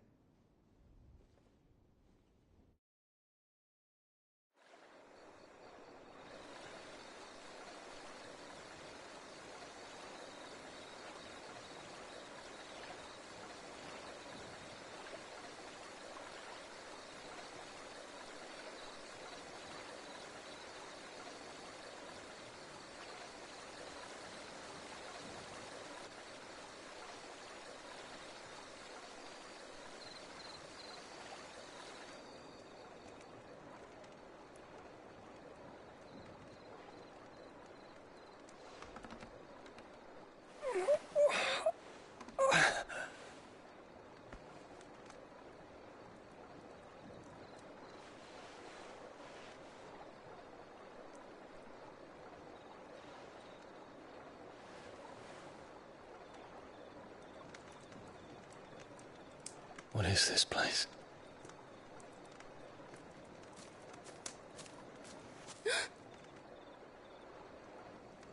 What is this place?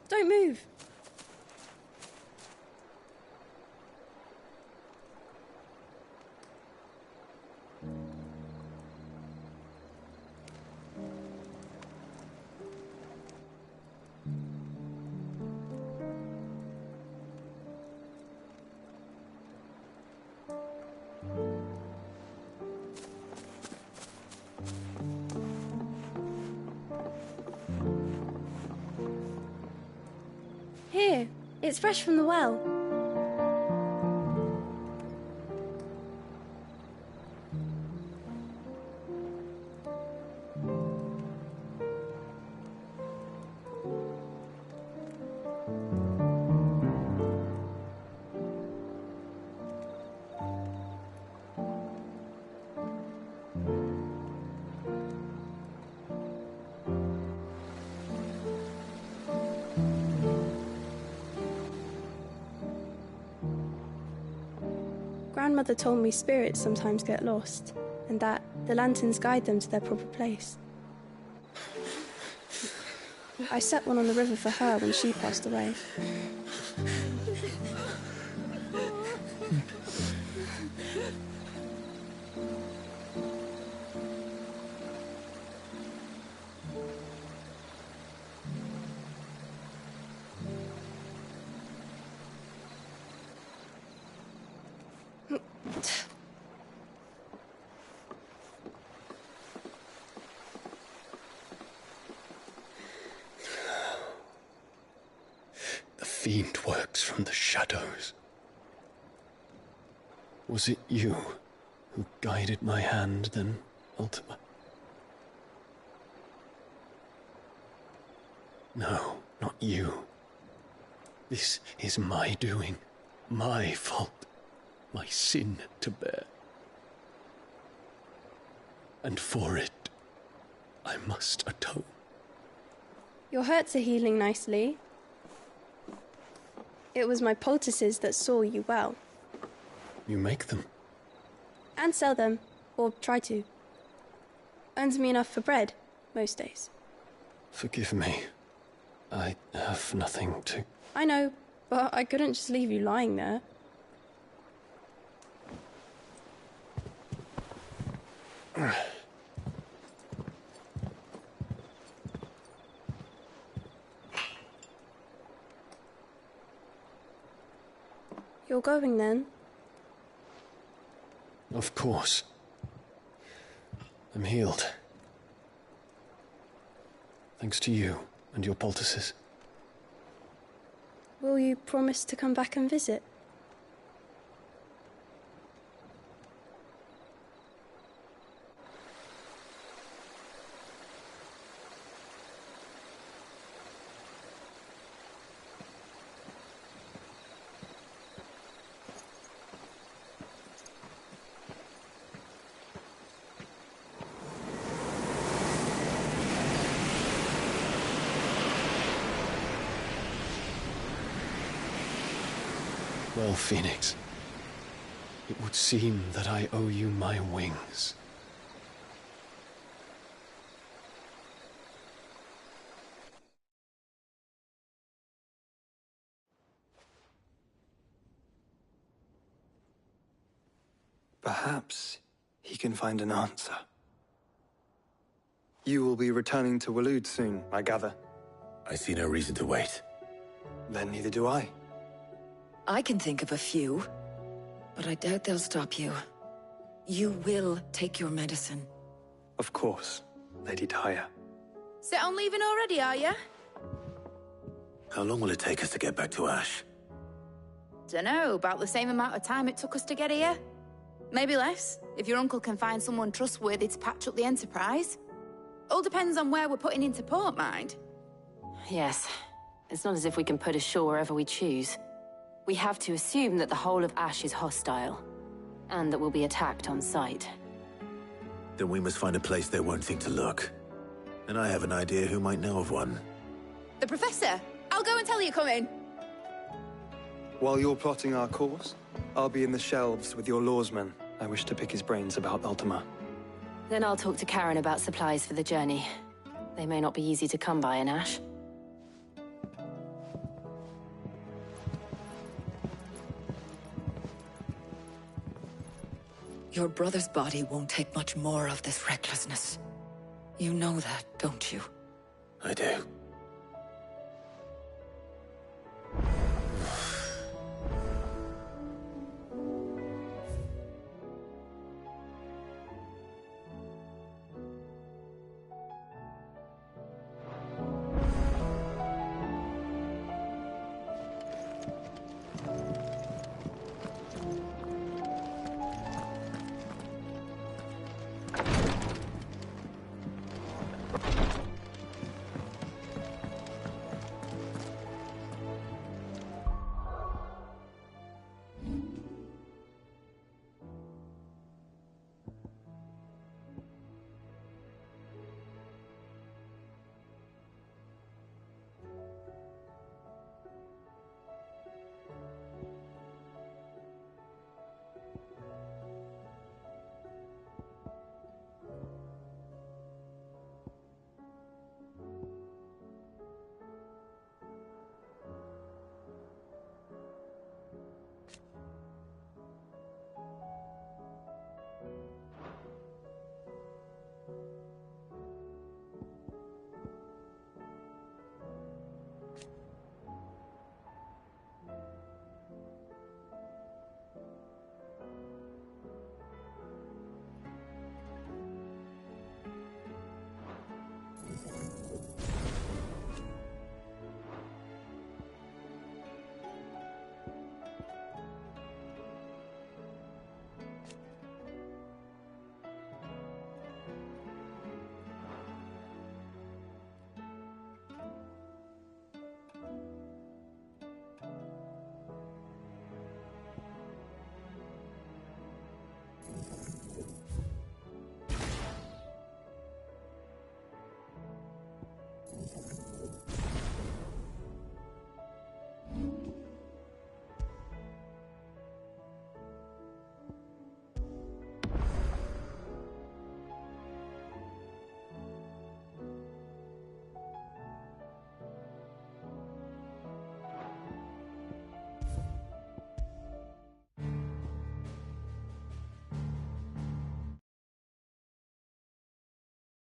Don't move. Here, it's fresh from the well. Grandmother told me spirits sometimes get lost, and that the lanterns guide them to their proper place. I set one on the river for her when she passed away. The fiend works from the shadows. Was it you who guided my hand then, Ultima? No, not you. This is my doing, my fault, my sin to bear. And for it, I must atone. Your hurts are healing nicely. It was my poultices that saw you well. You make them? And sell them, or try to. Earns me enough for bread, most days. Forgive me. I have nothing to... I know, but I couldn't just leave you lying there. You're going then? Of course. I'm healed. Thanks to you and your poultices. Will you promise to come back and visit? Well, Phoenix, it would seem that I owe you my wings. Perhaps he can find an answer. You will be returning to Waloed soon, I gather. I see no reason to wait. Then neither do I. I can think of a few, but I doubt they'll stop you. You will take your medicine. Of course, Lady Daya. Set on leaving already, are you? How long will it take us to get back to Ash? Dunno, about the same amount of time it took us to get here. Maybe less, if your uncle can find someone trustworthy to patch up the Enterprise. All depends on where we're putting into port, mind. Yes. It's not as if we can put ashore wherever we choose. We have to assume that the whole of Ash is hostile, and that we'll be attacked on sight. Then we must find a place they won't think to look. And I have an idea who might know of one. The Professor! I'll go and tell you come in. While you're plotting our course, I'll be in the shelves with your lawsman. I wish to pick his brains about Ultima. Then I'll talk to Karen about supplies for the journey. They may not be easy to come by in Ash. Your brother's body won't take much more of this recklessness. You know that, don't you? I do.